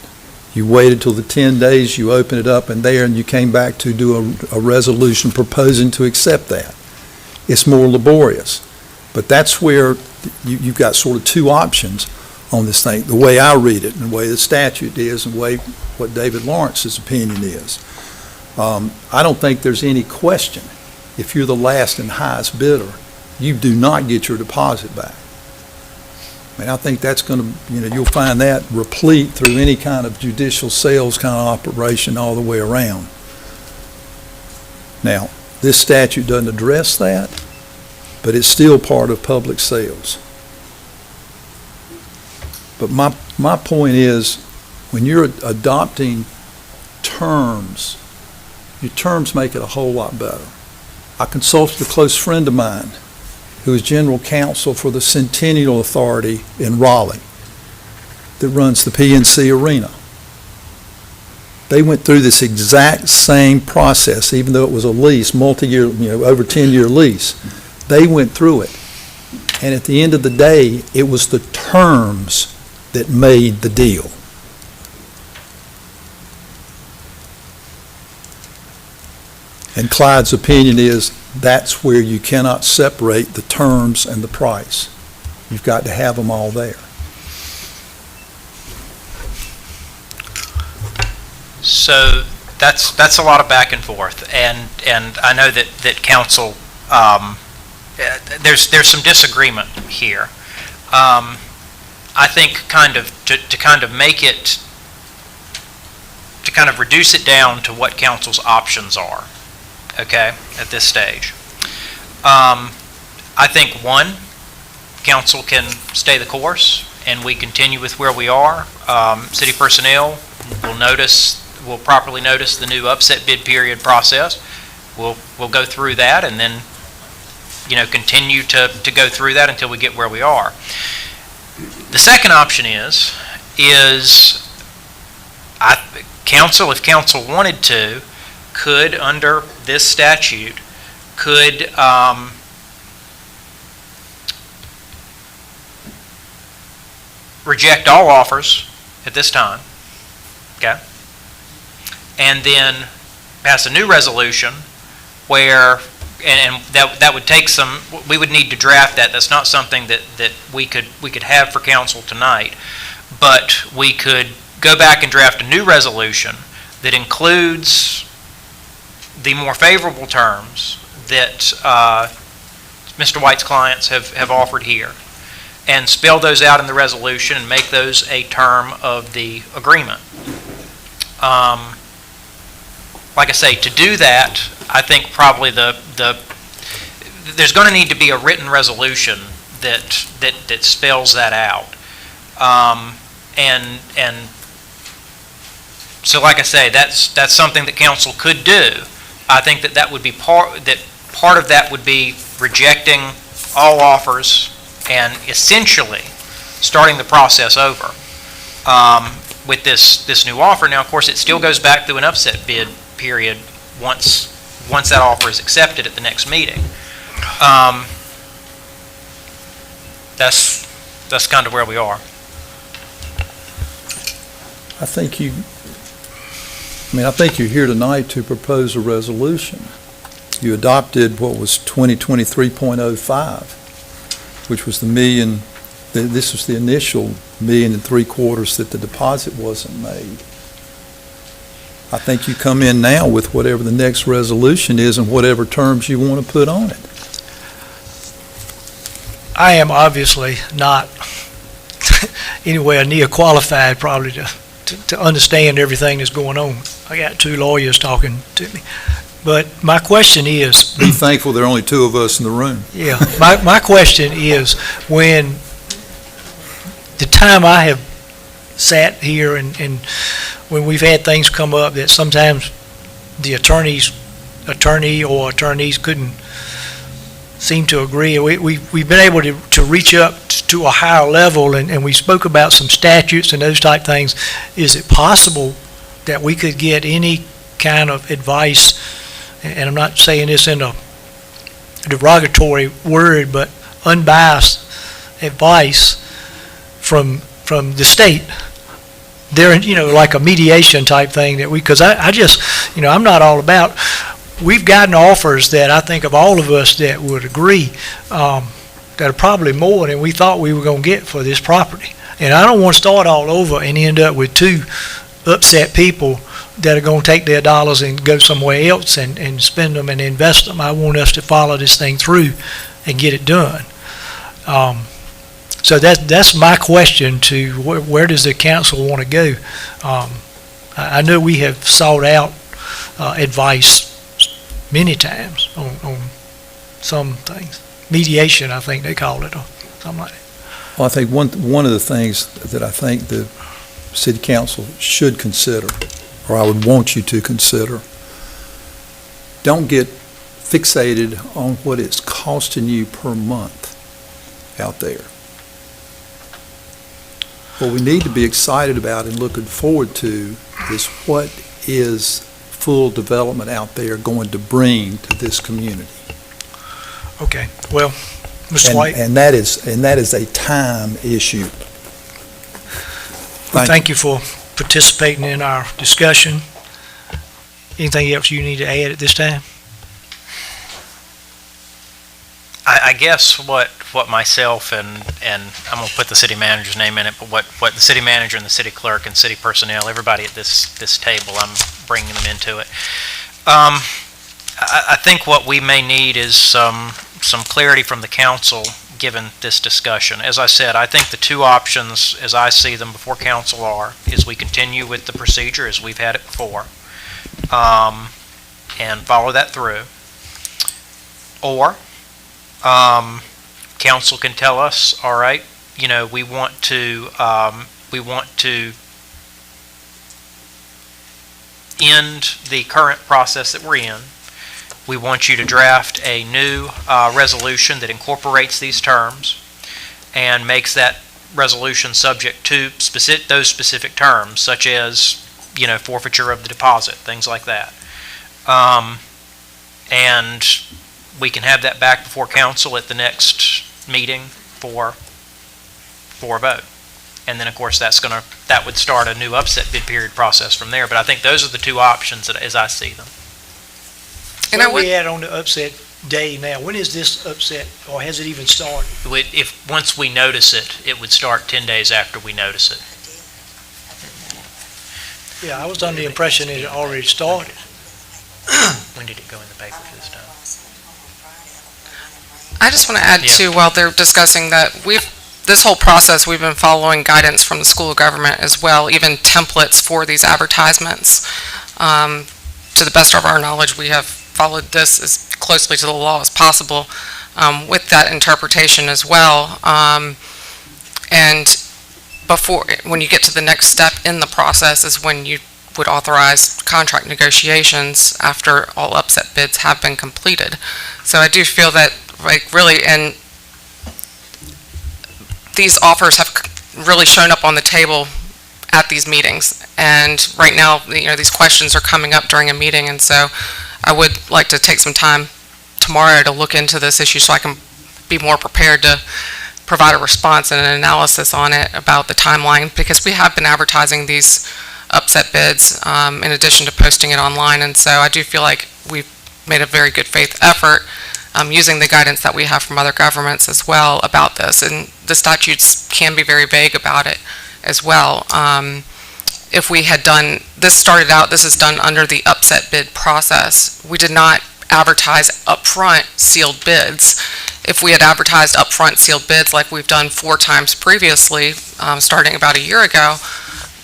You waited till the 10 days, you opened it up and you came back to do a resolution proposing to accept that. It's more laborious. But that's where you've got sort of two options on this thing, the way I read it and the way the statute is and the way what David Lawrence's opinion is. I don't think there's any question, if you're the last and highest bidder, you do not get your deposit back. I mean, I think that's going to, you'll find that replete through any kind of judicial sales kind of operation all the way around. Now, this statute doesn't address that, but it's still part of public sales. But my point is, when you're adopting terms, your terms make it a whole lot better. I consulted a close friend of mine who is general counsel for the Centennial Authority in Raleigh that runs the PNC Arena. They went through this exact same process, even though it was a lease, multi-year, over 10-year lease. They went through it. And at the end of the day, it was the terms that made the deal. And Clyde's opinion is that's where you cannot separate the terms and the price. You've got to have them all there. So that's a lot of back and forth, and I know that council, there's some disagreement here. I think to kind of make it, to kind of reduce it down to what council's options are, okay, at this stage. I think one, council can stay the course and we continue with where we are. City personnel will properly notice the new upset bid period process. We'll go through that and then, continue to go through that until we get where we are. The second option is council, if council wanted to, could, under this statute, could reject all offers at this time, okay? And then pass a new resolution where, and that would take some, we would need to draft that. That's not something that we could have for council tonight, but we could go back and draft a new resolution that includes the more favorable terms that Mr. White's clients have offered here, and spell those out in the resolution and make those a term of the agreement. Like I say, to do that, I think probably there's going to need to be a written resolution that spells that out. And so, like I say, that's something that council could do. I think that would be part of that would be rejecting all offers and essentially starting the process over with this new offer. Now, of course, it still goes back through an upset bid period once that offer is accepted at the next meeting. That's kind of where we are. I think you're here tonight to propose a resolution. You adopted what was 2023.05, which was this was the initial $1.75 million that the deposit wasn't made. I think you come in now with whatever the next resolution is and whatever terms you want to put on it. I am obviously not anywhere near qualified probably to understand everything that's going on. I got two lawyers talking to me. But my question is... Be thankful there are only two of us in the room. Yeah. My question is, when the time I have sat here and when we've had things come up that sometimes the attorney or attorneys couldn't seem to agree, we've been able to reach up to a higher level, and we spoke about some statutes and those type things. Is it possible that we could get any kind of advice, and I'm not saying this in a derogatory word, but unbiased advice from the state. They're, like a mediation type thing that because I just, I'm not all about, we've gotten offers that I think of all of us that would agree, that are probably more than we thought we were going to get for this property. And I don't want to start all over and end up with two upset people that are going to take their dollars and go somewhere else and spend them and invest them. I want us to follow this thing through and get it done. So that's my question to where does the council want to go? I know we have sought out advice many times on some things. Mediation, I think they call it, or something like that. Well, I think one of the things that I think the city council should consider, or I would want you to consider, don't get fixated on what it's costing you per month out there. What we need to be excited about and looking forward to is what is full development out there going to bring to this community. Okay, well, Mr. White. And that is a time issue. Thank you for participating in our discussion. Anything else you need to add at this time? I guess what myself and I'm going to put the city manager's name in it, but what the city manager and the city clerk and city personnel, everybody at this table, I'm bringing them into it. I think what we may need is some clarity from the council given this discussion. As I said, I think the two options, as I see them before council is we continue with the procedure as we've had it before, and follow that through, or council can tell us, all right, we want to end the current process that we're in. We want you to draft a new resolution that incorporates these terms and makes that resolution subject to those specific terms, such as, forfeiture of the deposit, things like that. And we can have that back before council at the next meeting for a vote. And then, of course, that would start a new upset bid period process from there. But I think those are the two options as I see them. And where are we at on the upset day now? When is this upset, or has it even started? Once we notice it, it would start 10 days after we notice it. Yeah, I was under the impression it had already started. When did it go in the paper this time? I just want to add too, while they're discussing that, this whole process, we've been following guidance from the School of Government as well, even templates for these advertisements. To the best of our knowledge, we have followed this as closely to the law as possible with that interpretation as well. And when you get to the next step in the process is when you would authorize contract negotiations after all upset bids have been completed. So I do feel that, really, and these offers have really shown up on the table at these meetings. And right now, these questions are coming up during a meeting, and so I would like to take some time tomorrow to look into this issue so I can be more prepared to provide a response and an analysis on it about the timeline, because we have been advertising these upset bids in addition to posting it online. And so I do feel like we've made a very good faith effort using the guidance that we have from other governments as well about this. And the statutes can be very vague about it as well. If we had done, this is done under the upset bid process. We did not advertise upfront sealed bids. If we had advertised upfront sealed bids like we've done 4 times previously, starting about a year ago,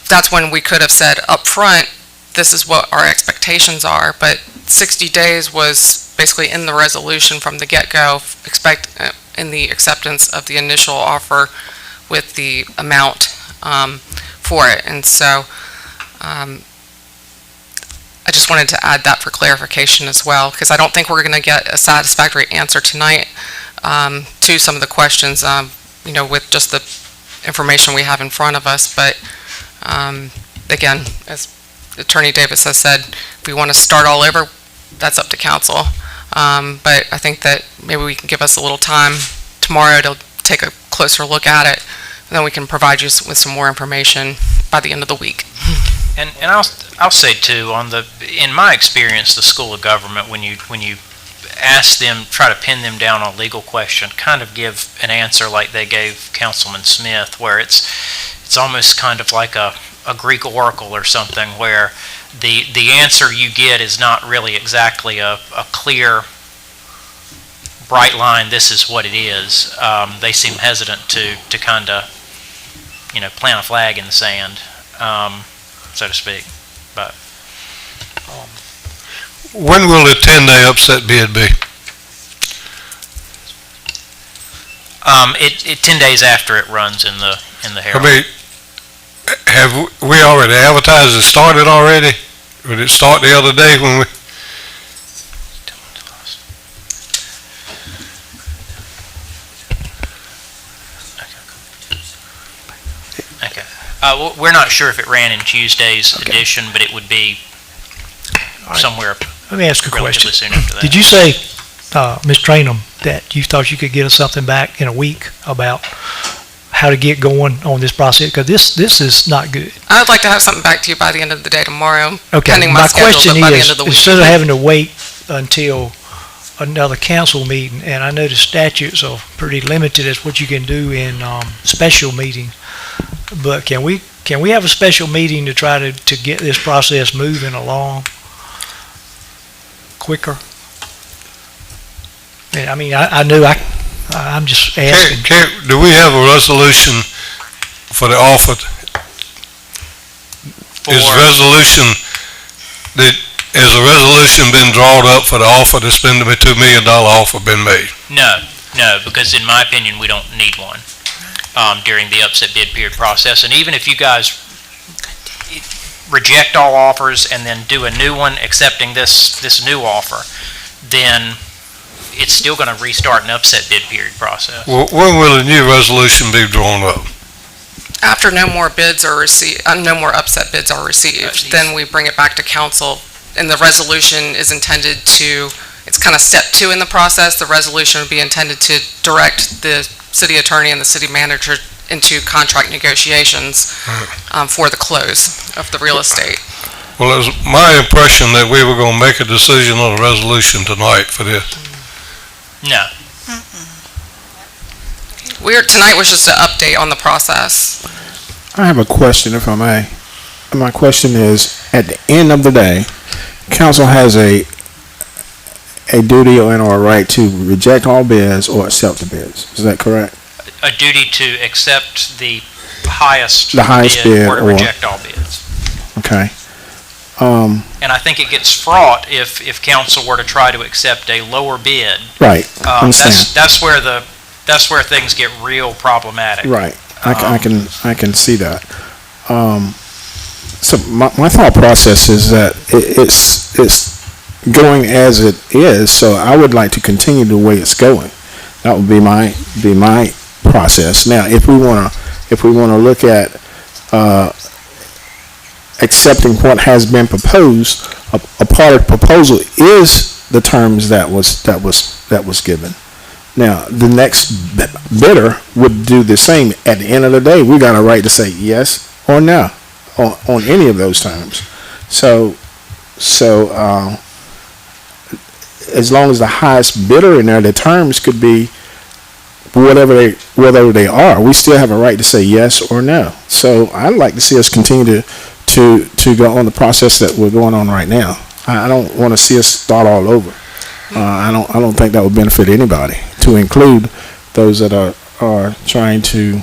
that's when we could have said upfront, this is what our expectations are. But 60 days was basically in the resolution from the get-go, in the acceptance of the initial offer with the amount for it. And so I just wanted to add that for clarification as well, because I don't think we're going to get a satisfactory answer tonight to some of the questions, with just the information we have in front of us. But again, as Attorney Davis has said, if we want to start all over, that's up to council. But I think that maybe we can give us a little time tomorrow to take a closer look at it then we can provide you with some more information by the end of the week. And I'll say too, in my experience, the School of Government, when you ask them, try to pin them down on a legal question, kind of give an answer like they gave Councilman Smith, where it's almost kind of like a Greek oracle or something, where the answer you get is not really exactly a clear, bright line, this is what it is. They seem hesitant to kind of, plant a flag in the sand, so to speak. But When will the 10-day upset bid be? it 10 days after it runs in the I Herald. mean, have we already advertised it started already? Or did it start the other day when we? Okay. We're not sure if it ran in Tuesday's edition, but it would be somewhere Let me ask a question. relatively soon after that. Did you say, Ms. Trainum, that you thought you could get us something back in a week about how to get going on this process? Because this is not good. I'd like to have something back to you by the end of the day tomorrow, Okay, pending my my schedule, question but by the end is, of the week. instead of having to wait until another council meeting, and I know the statutes are pretty limited as what you can do in special meetings, but can we have a special meeting to try to get this process moving along quicker? And I mean, I'm just asking. Do we have a resolution for the offer? Has a resolution been drawn up for the offer to spend the $2 million offer been made? No, because in my opinion, we don't need one during the upset bid period process. And even if you guys reject all offers and then do a new one accepting this new offer, then it's still going to restart an upset bid period process. When will a new resolution be drawn up? After no more bids are received, no more upset bids are received, then we bring it back to council, and the resolution is intended to, it's kind of step 2 in the process. The resolution would be intended to direct the city attorney and the city manager into contract negotiations for the close of the real estate. Well, it was my impression that we were going to make a decision on a resolution tonight for this. No. Tonight was just an update on the process. I have a question, if I may. My question is, at the end of the day, council has a duty or a right to reject all bids or accept the bids. Is that correct? A duty to accept the highest bid or to or reject all bids. Okay. And I think it gets fraught if council were to try to accept a lower bid. Right. Understand. That's where things get real problematic. Right. I can see that. So my thought process is that it's going as it is. So I would like to continue the way it's going. That would be my process. Now, if we want to look at accepting what has been proposed, a part of the proposal is the terms that was given. Now, the next bidder would do the same. At the end of the day, we got a right to say yes or no on any of those terms. So as long as the highest bidder in there, the terms could be whatever they are. We still have a right to say yes or no. So I'd like to see us continue to go on the process that we're going on right now. I don't want to see us start all over. I don't think that would benefit anybody, to include those that are trying to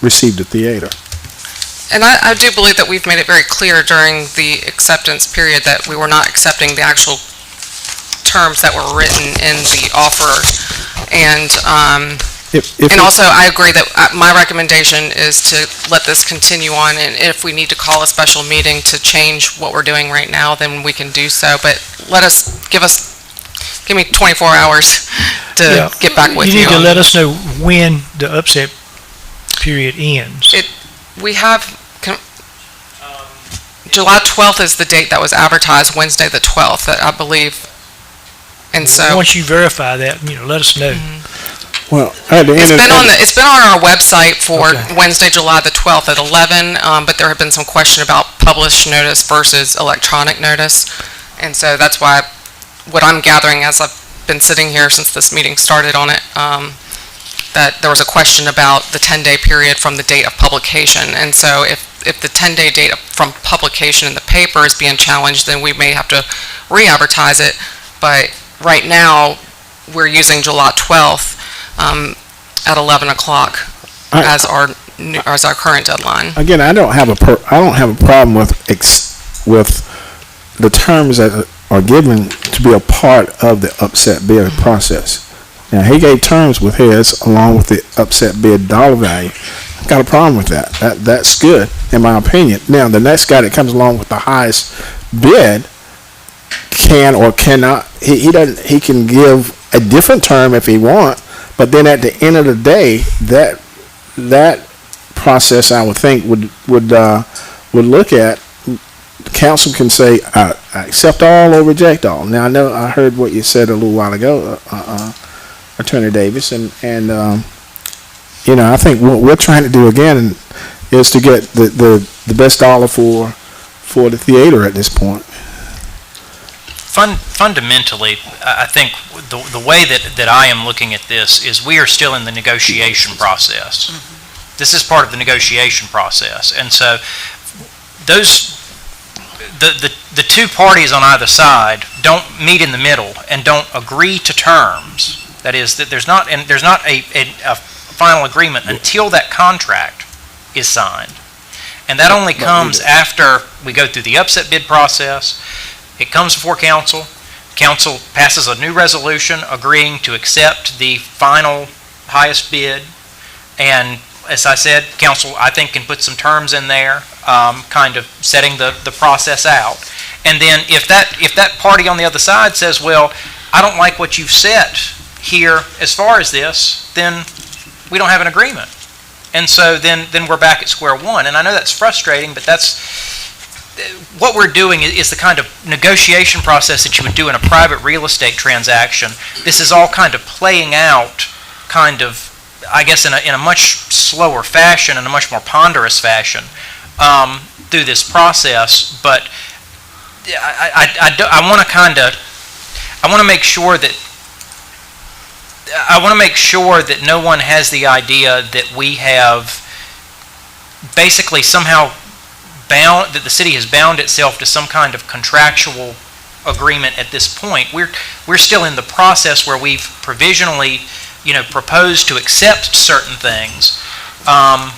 receive the theater. And I do believe that we've made it very clear during the acceptance period that we were not accepting the actual terms that were written in the offer. And also, I agree that my recommendation is to let this continue on, and if we need to call a special meeting to change what we're doing right now, then we can do so. But give me 24 hours to get back with you. You need to let us know when the upset period ends. We have, July 12th is the date that was advertised, Wednesday the 12th, I believe. And so, once you verify that, let us know. Well, at the end It's been on our website for Okay. Wednesday, July the 12th at 11, but there have been some question about published notice versus electronic notice. And so that's why, what I'm gathering as I've been sitting here since this meeting started on it, that there was a question about the 10-day period from the date of publication. And so if the 10-day date from publication in the paper is being challenged, then we may have to re-advertise it. But right now, we're using July 12th at 11 o'clock as our current deadline. again, I don't have a problem with the terms that are given to be a part of the upset bid process. Now, he gave terms with his along with the upset bid dollar value. I've got a problem with that. That's good, in my opinion. Now, the next guy that comes along with the highest bid can or cannot, he can give a different term if he want, but then at the end of the day, that process, I would think, would look at, the council can say, I accept all or reject all. Now, I know I heard what you said a little while ago, Attorney Davis, and I think what we're trying to do again is to get the best dollar for the theater at this point. Fundamentally, I think the way that I am looking at this is we are still in the negotiation process. This is part of the negotiation process, and so the two parties on either side don't meet in the middle and don't agree to terms. That is, that there's not a final agreement until that contract is signed, and that only comes after we go through the upset bid process. It comes before council. Council passes a new resolution agreeing to accept the final highest bid, and as I said, council, I think, can put some terms in there, kind of setting the process out. And then if that party on the other side says, well, I don't like what you've set here as far as this, then we don't have an agreement. And so then we're back at square one. And I know that's frustrating, but that's what we're doing is the kind of negotiation process that you would do in a private real estate transaction. This is all kind of playing out kind of, I guess, in a much slower fashion, in a much more ponderous fashion through this process. But I want to make sure that no one has the idea that we have basically somehow that the city has bound itself to some kind of contractual agreement at this point. We're still in the process where we've provisionally, proposed to accept certain things. And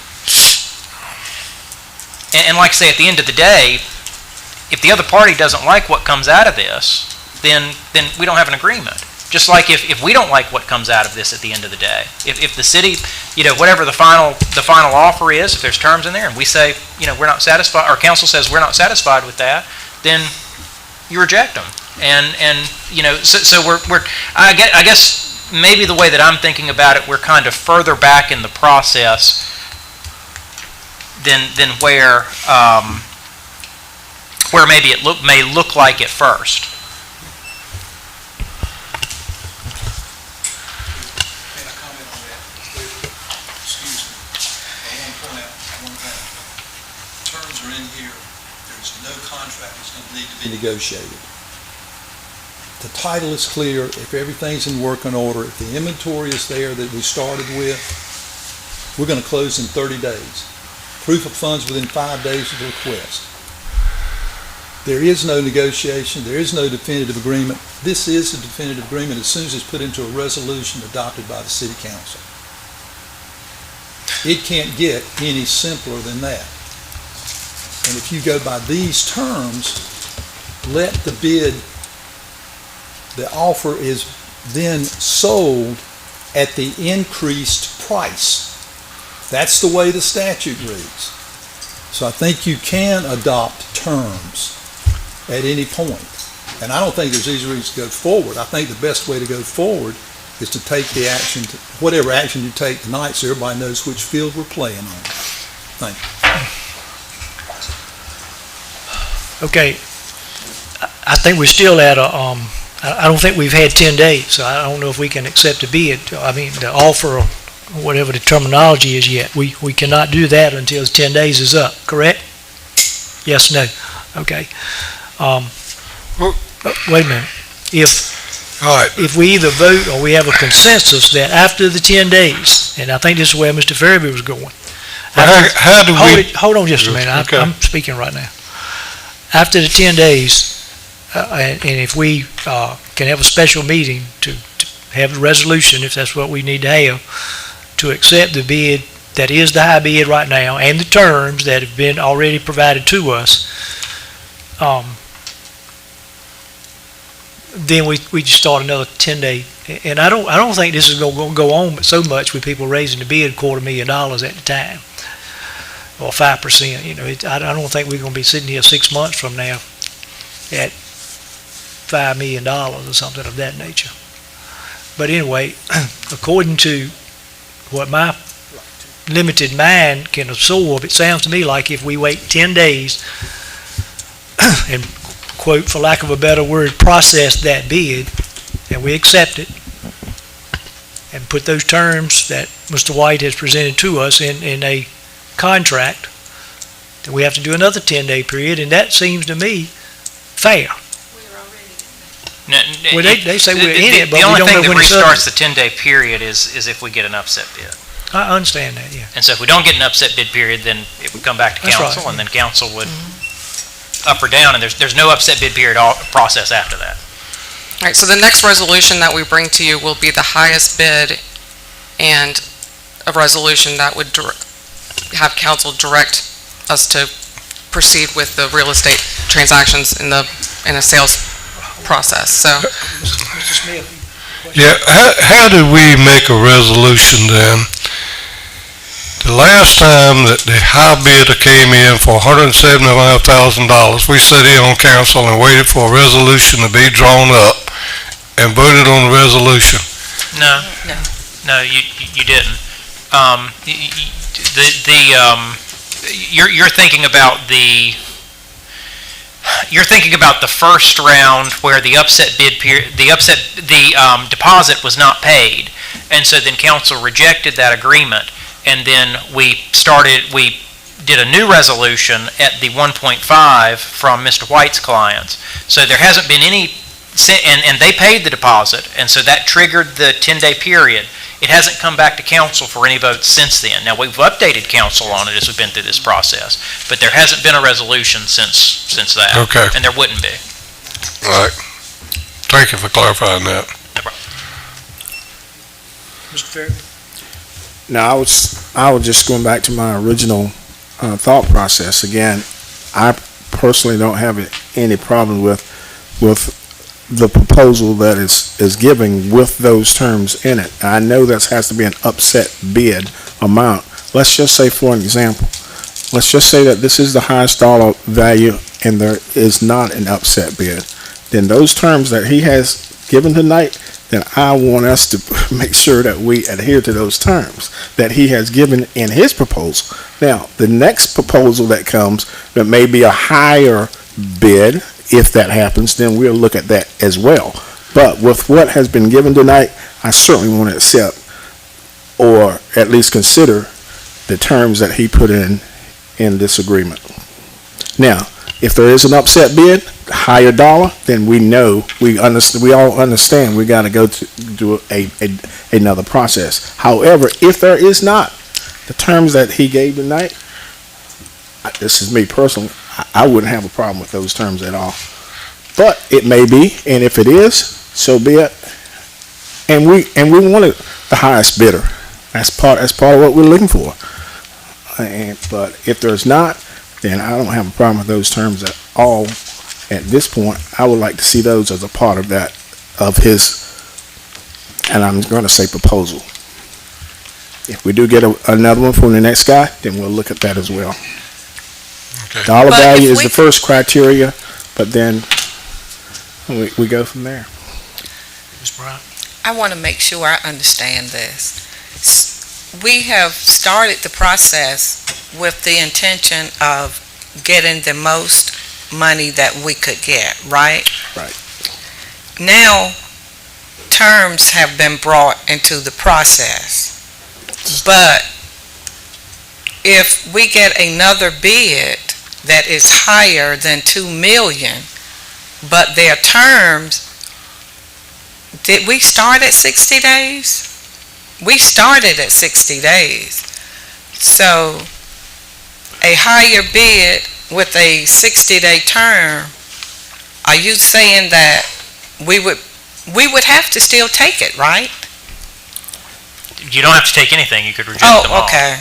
like I say, at the end of the day, if the other party doesn't like what comes out of this, then we don't have an agreement. Just like if we don't like what comes out of this at the end of the day, if the city, whatever the final offer is, if there's terms in there, and we say, we're not satisfied, or council says we're not satisfied with that, then you reject them. And so we're I guess maybe the way that I'm thinking about it, we're kind of further back in the process than where maybe it may look like at first. Negotiated. The title is clear. If everything's in working order, if the inventory is there that we started with, we're going to close in 30 days. Proof of funds within 5 days of the request. There is no negotiation. There is no definitive agreement. This is a definitive agreement as soon as it's put into a resolution adopted by the city council. It can't get any simpler than that. And if you go by these terms, let the bid, the offer is then sold at the increased price. That's the way the statute reads. So I think you can adopt terms at any point. And I don't think there's easy reasons to go forward. I think the best way to go forward is to take the action, whatever action you take tonight, so everybody knows which field we're playing on. Thank you. Okay, I think we're still at a I don't think we've had 10 days, so I don't know if we can accept a bid, I mean, the offer, or whatever the terminology is yet. We cannot do that until 10 days is up, correct? Yes, no? Okay. Wait a minute. All right. If we either vote or we have a consensus that after the 10 days, and I think this is where Mr. Farabee was going. How do we? Hold on just a minute. Okay. I'm speaking right now. After the 10 days, and if we can have a special meeting to have a resolution, if that's what we need to have, to accept the bid that is the high bid right now and the terms that have been already provided to us, then we just start another 10-day. And I don't think this is going to go on so much with people raising the bid $250,000 at the time, or 5%. You know, I don't think we're going to be sitting here 6 months from now at $5 million or something of that nature. But anyway, according to what my limited mind can absorb, it sounds to me like if we wait 10 days and, quote, for lack of a better word, process that bid, and we accept it, and put those terms that Mr. White has presented to us in a contract, then we have to do another 10-day period, and that seems to me fair. Well, they say we're in it, but we don't know when it's up. The only thing that restarts the 10-day period is if we get an upset bid. I understand that, yeah. And so if we don't get an upset bid period, then it would come back to That's council, right. and then council would up or down, and there's no upset bid period process after that. All right, so the next resolution that we bring to you will be the highest bid, and a resolution that would have council direct us to proceed with the real estate transactions in a sales process. So, Mr. Smith. Yeah, how do we make a resolution then? The last time that the high bidder came in for $175,000, we sat here on council and waited for a resolution to be drawn up and voted on the resolution. No, you didn't. You're thinking about the first round where the upset bid period, the deposit was not paid, and so then council rejected that agreement, and then we did a new resolution at the 1.5 from Mr. White's clients. So there hasn't been any, and they paid the deposit, and so that triggered the 10-day period. It hasn't come back to council for any votes since then. Now, we've updated council on it as we've been through this process, but there hasn't been a resolution since that. Okay. And there wouldn't be. All right. Thank you for clarifying that. No problem. Mr. Farabee? Now, I was just going back to my original thought process. Again, I personally don't have any problem with the proposal that is giving with those terms in it. I know that has to be an upset bid amount. Let's just say, for an example, let's just say that this is the highest dollar value and there is not an upset bid. Then those terms that he has given tonight, then I want us to make sure that we adhere to those terms that he has given in his proposal. Now, the next proposal that comes that may be a higher bid, if that happens, then we'll look at that as well. But with what has been given tonight, I certainly want to accept or at least consider the terms that he put in this agreement. Now, if there is an upset bid, higher dollar, then we know, we all understand we got to go to another process. However, if there is not the terms that he gave tonight, this is me personally, I wouldn't have a problem with those terms at all. But it may be, and if it is, so be it. And we wanted the highest bidder. That's part of what we're looking for. But if there's not, then I don't have a problem with those terms at all. At this point, I would like to see those as a part of that, of his, and I'm going to say proposal. If we do get another one from the next guy, then we'll look at that as well. Okay. Dollar But value if is we- the first criteria, but then we go from there. Ms. Bryant? I want to make sure I understand this. We have started the process with the intention of getting the most money that we could get, right? Right. now terms have been brought into the process. But if we get another bid that is higher than 2 million, but their terms, did we start at 60 days? We started at 60 days. So a higher bid with a 60-day term, are you saying that we would have to still take it, right? You don't have to take anything, you could reject them all. Oh, okay.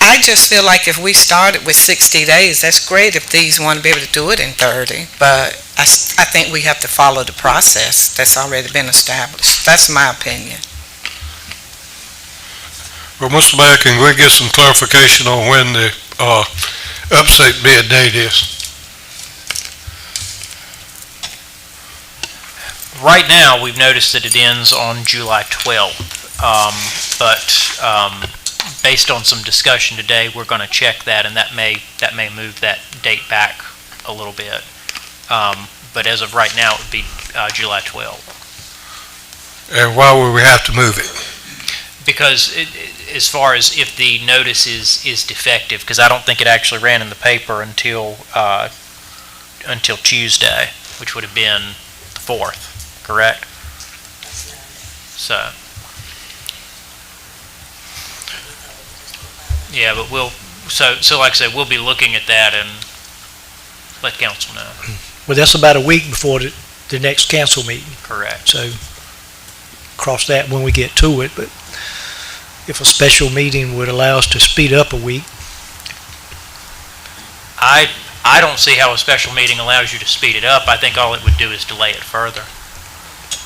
I just feel like if we started with 60 days, that's great if these want to be able to do it in 30, but I think we have to follow the process that's already been established. That's my opinion. Well, Mr. Mayor, can we get some clarification on when the upset bid date is? Right now, we've noticed that it ends on July 12th, but based on some discussion today, we're going to check that, and that may move that date back a little bit. But as of right now, it would be July 12th. And why would we have to move it? Because as far as if the notice is defective, because I don't think it actually ran in the paper until Tuesday, which would have been the 4th, correct? So. Yeah, but so like I said, we'll be looking at that and let council know. Well, that's about a week before the next council meeting, Correct. so cross that when we get to it, but if a special meeting would allow us to speed up a week. I don't see how a special meeting allows you to speed it up. I think all it would do is delay it further.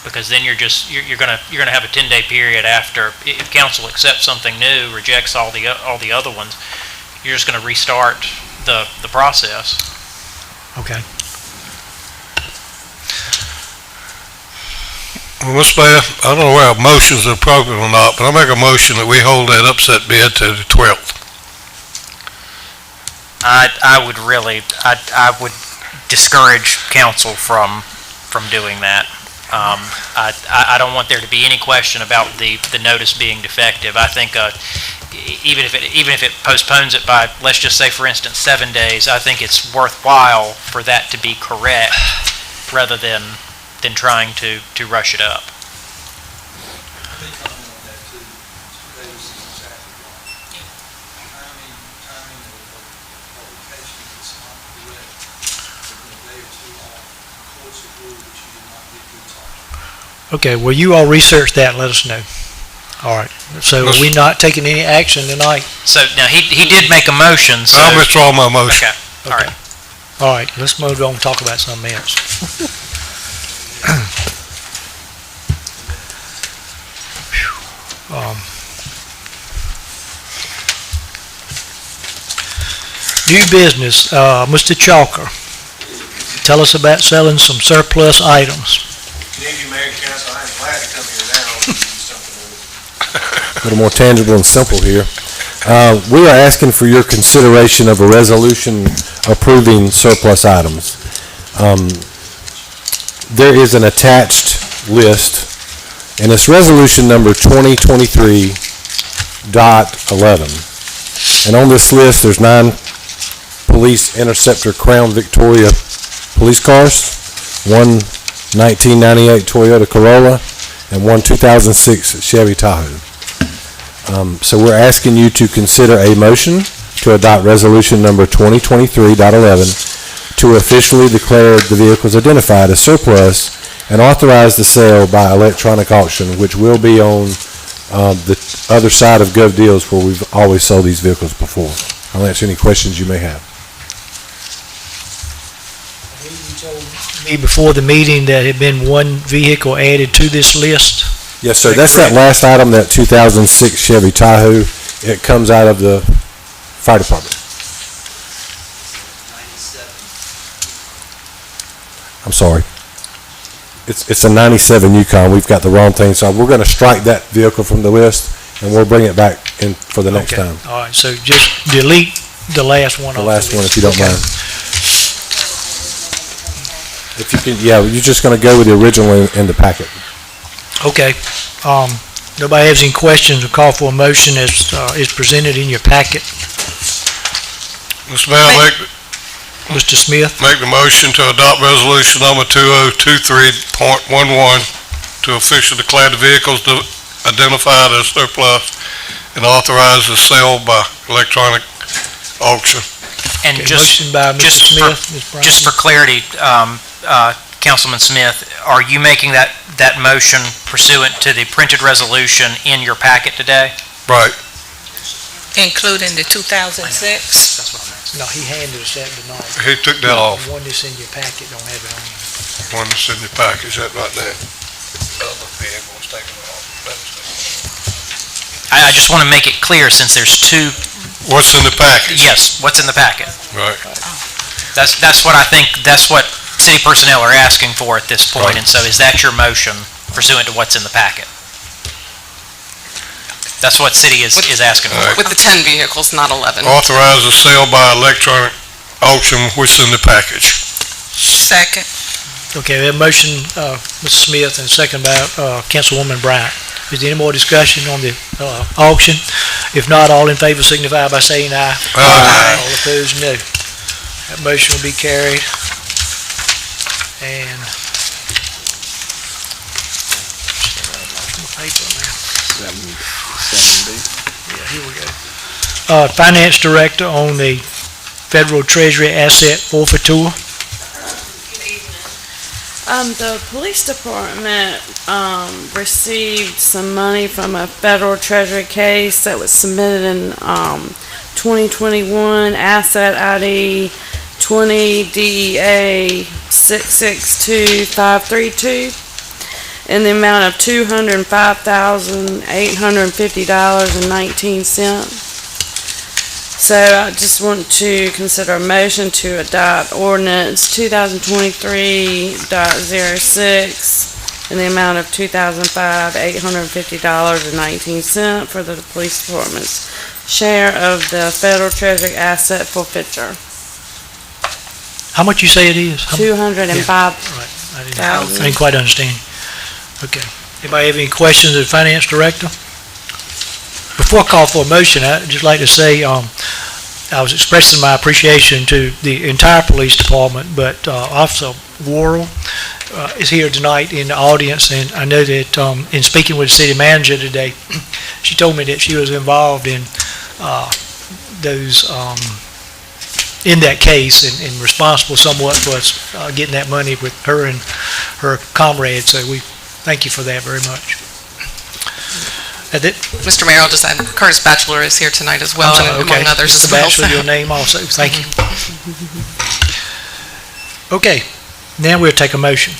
Because then you're gonna have a 10-day period after, if council accepts something new, rejects all the other ones, you're just gonna restart the process. Okay. Well, Mr. Mayor, I don't know whether motions are appropriate or not, but I make a motion that we hold that upset bid to the 12th. I would discourage council from doing that. I don't want there to be any question about the notice being defective. I think even if it postpones it by, let's just say for instance 7 days, I think it's worthwhile for that to be correct rather than trying to rush it up. Okay, well, you all research that and let us know. All right, so are we not taking any action tonight? So now he did make a motion, so. I'll withdraw my motion. Okay, all right. All right, let's move on and talk about something else. New business, Mr. Chalker, tell us about selling some surplus items. Good evening, Mayor and Council. I'm glad to come here now and do something A little more tangible and simple here. We are asking for your consideration of a resolution approving surplus items. There is an attached list, and it's resolution number 2023.11. And on this list, there's 9 police Interceptor Crown Victoria police cars, 1 1998 Toyota Corolla, and 1 2006 Chevy Tahoe. So we're asking you to consider a motion to adopt resolution number 2023.11 to officially declare the vehicles identified as surplus and authorize the sale by electronic auction, which will be on the other side of Gov Deals where we've always sold these vehicles before. I'll answer any questions you may have. Me before the meeting that had been one vehicle added to this list. Yes, sir. That's that last item, that 2006 Chevy Tahoe. It comes out of the fire department. I'm sorry. It's a 97 Yukon. We've got the wrong thing, so we're going to strike that vehicle from the list, and we'll bring it back in for the next time. All right, so just delete the last one. The last one, if you don't mind. If you can, yeah, you're just gonna go with the original in the packet. Okay. Nobody has any questions or call for a motion as is presented in your packet. Mr. Mayor, Mr. Smith? make the motion to adopt resolution number 2023.11 to officially declare the vehicles identified as surplus and authorize the sale by electronic auction. And Okay, just, motion by Mr. just for, Smith, Ms. Brown. just for clarity, Councilman Smith, are you making that motion pursuant to the printed resolution in your packet today? Right. Including the 2006? That's what I'm asking. No, he handed us that tonight. He took that off. The one that's in your packet don't have it on it. One that's in your package, that right there. Other vehicles taken off. I just want to make it clear, since there's two, What's in the package? yes, what's in the packet? Right. That's what I think, that's what city personnel are asking for at this point, Right. and so is that your motion pursuant to what's in the packet? That's what city is asking for. Right. With the 10 vehicles, not 11. Authorize the sale by electronic auction, which is in the package. Second. Okay, we have a motion, Mr. Smith, and second by Councilwoman Bryant. Is there any more discussion on the auction? If not, all in favor signify by saying aye. Aye. All opposed, no. That motion will be carried. And yeah, here we go. Finance Director on the Federal Treasury Asset Forfeiture. The police department, received some money from a federal treasury case that was submitted in, 2021, asset ID 20 DEA 662532, in the amount of $205,850.19. So I just want to consider a motion to adopt ordinance 2023.06 in the amount of $2,850.19 for the police department's share of the federal treasury asset forfeiture. How much you say it is? How- $205,000. Right, I didn't quite understand. Okay. Anybody have any questions of the Finance Director? Before I call for a motion, I'd just like to say, I was expressing my appreciation to the entire police department, but Officer Worrell is here tonight in the audience, and I know that in speaking with the city manager today, she told me that she was involved in those, in that case, and responsible somewhat for us getting that money with her and her comrades, so we thank you for that very much. Mr. Mayor, I'll just add, Curtis Batchelor is here tonight as well, I'm sorry, and among others Mr. as well. Batchelor, your name also, thank you. Okay, now we'll take a motion.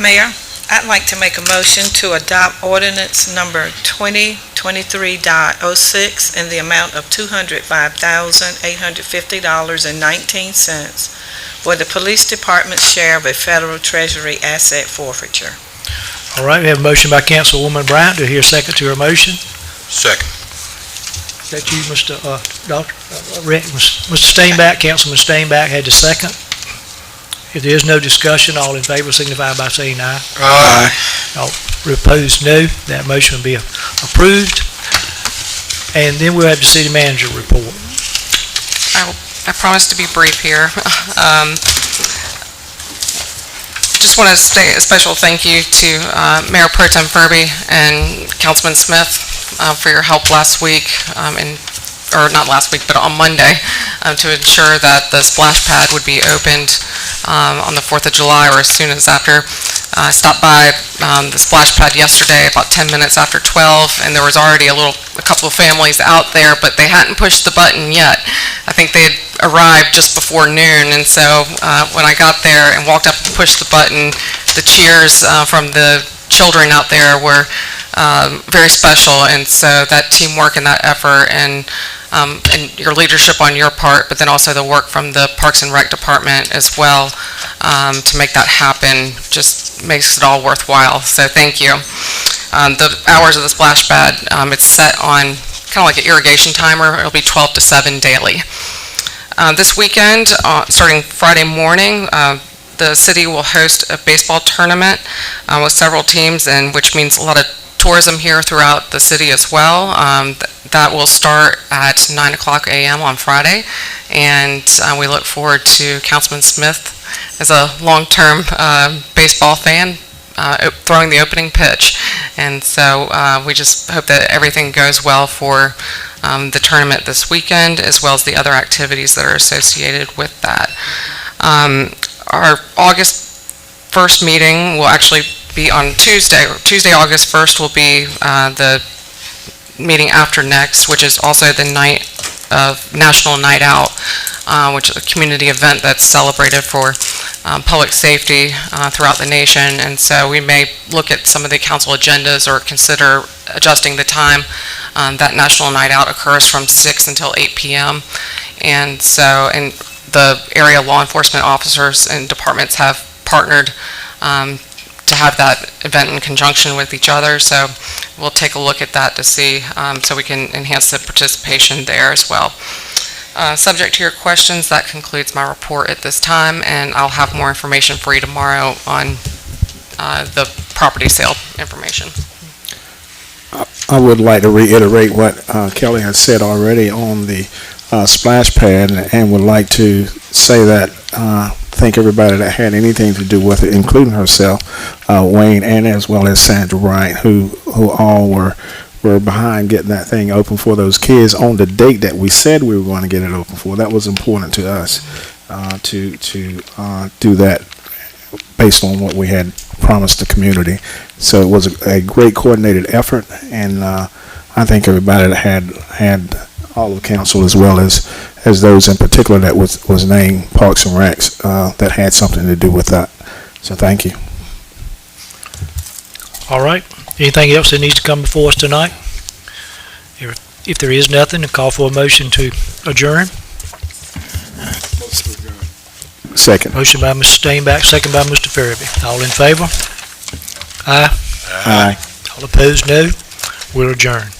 Mayor, I'd like to make a motion to adopt ordinance number 2023.06 in the amount of $205,850.19 for the police department's share of a federal treasury asset forfeiture. All right, we have a motion by Councilwoman Bryant. Do I hear a second to her motion? Second. Is that you, Mr. Rick? Mr. Steinbach, Councilman Steinbach had the second. If there is no discussion, all in favor signify by saying aye. Aye. All opposed, no. That motion will be approved. And then we'll have the city manager report. I promise to be brief here. Just want to say a special thank you to Mayor Pro Tem Furby and Councilman Smith for your help last week, or not last week, but on Monday, to ensure that the splash pad would be opened on the 4th of July or as soon as after. I stopped by the splash pad yesterday about 10 minutes after 12, and there was already a couple of families out there, but they hadn't pushed the button yet. I think they had arrived just before noon, and so when I got there and walked up and pushed the button, the cheers from the children out there were very special, and so that teamwork and that effort and your leadership on your part, but then also the work from the Parks and Rec Department as well to make that happen just makes it all worthwhile, so thank you. The hours of the splash pad, it's set on kind of like an irrigation timer. It'll be 12 to 7 daily. This weekend, starting Friday morning, the city will host a baseball tournament with several teams, and which means a lot of tourism here throughout the city as well. That will start at 9 o'clock a.m. on Friday, and we look forward to Councilman Smith, as a long-term baseball fan, throwing the opening pitch. And so we just hope that everything goes well for the tournament this weekend, as well as the other activities that are associated with that. Our August 1st meeting will actually be on Tuesday. Tuesday, August 1st will be the meeting after next, which is also the night of National Night Out, which is a community event that's celebrated for public safety throughout the nation. And so we may look at some of the council agendas or consider adjusting the time. That National Night Out occurs from 6 until 8 p.m. And so, and the area law enforcement officers and departments have partnered to have that event in conjunction with each other. So we'll take a look at that to see, so we can enhance the participation there as well. Subject to your questions, that concludes my report at this time, and I'll have more information for you tomorrow on the property sale information. I would like to reiterate what Kelly has said already on the splash pad, and would like to say that thank everybody that had anything to do with it, including herself, Wayne, and as well as Sandra Wright, who all were behind getting that thing open for those kids on the date that we said we were going to get it open for. That was important to us to do that based on what we had promised the community. So it was a great coordinated effort, and I think everybody that had all of council, as well as those in particular that was named Parks and Recs, that had something to do with that. So thank you. All right. Anything else that needs to come before us tonight? If there is nothing, a call for a motion to adjourn. Second. Motion by Mr. Steinbach, second by Mr. Farabee. All in favor? Aye. Aye. All opposed, no. We'll adjourn.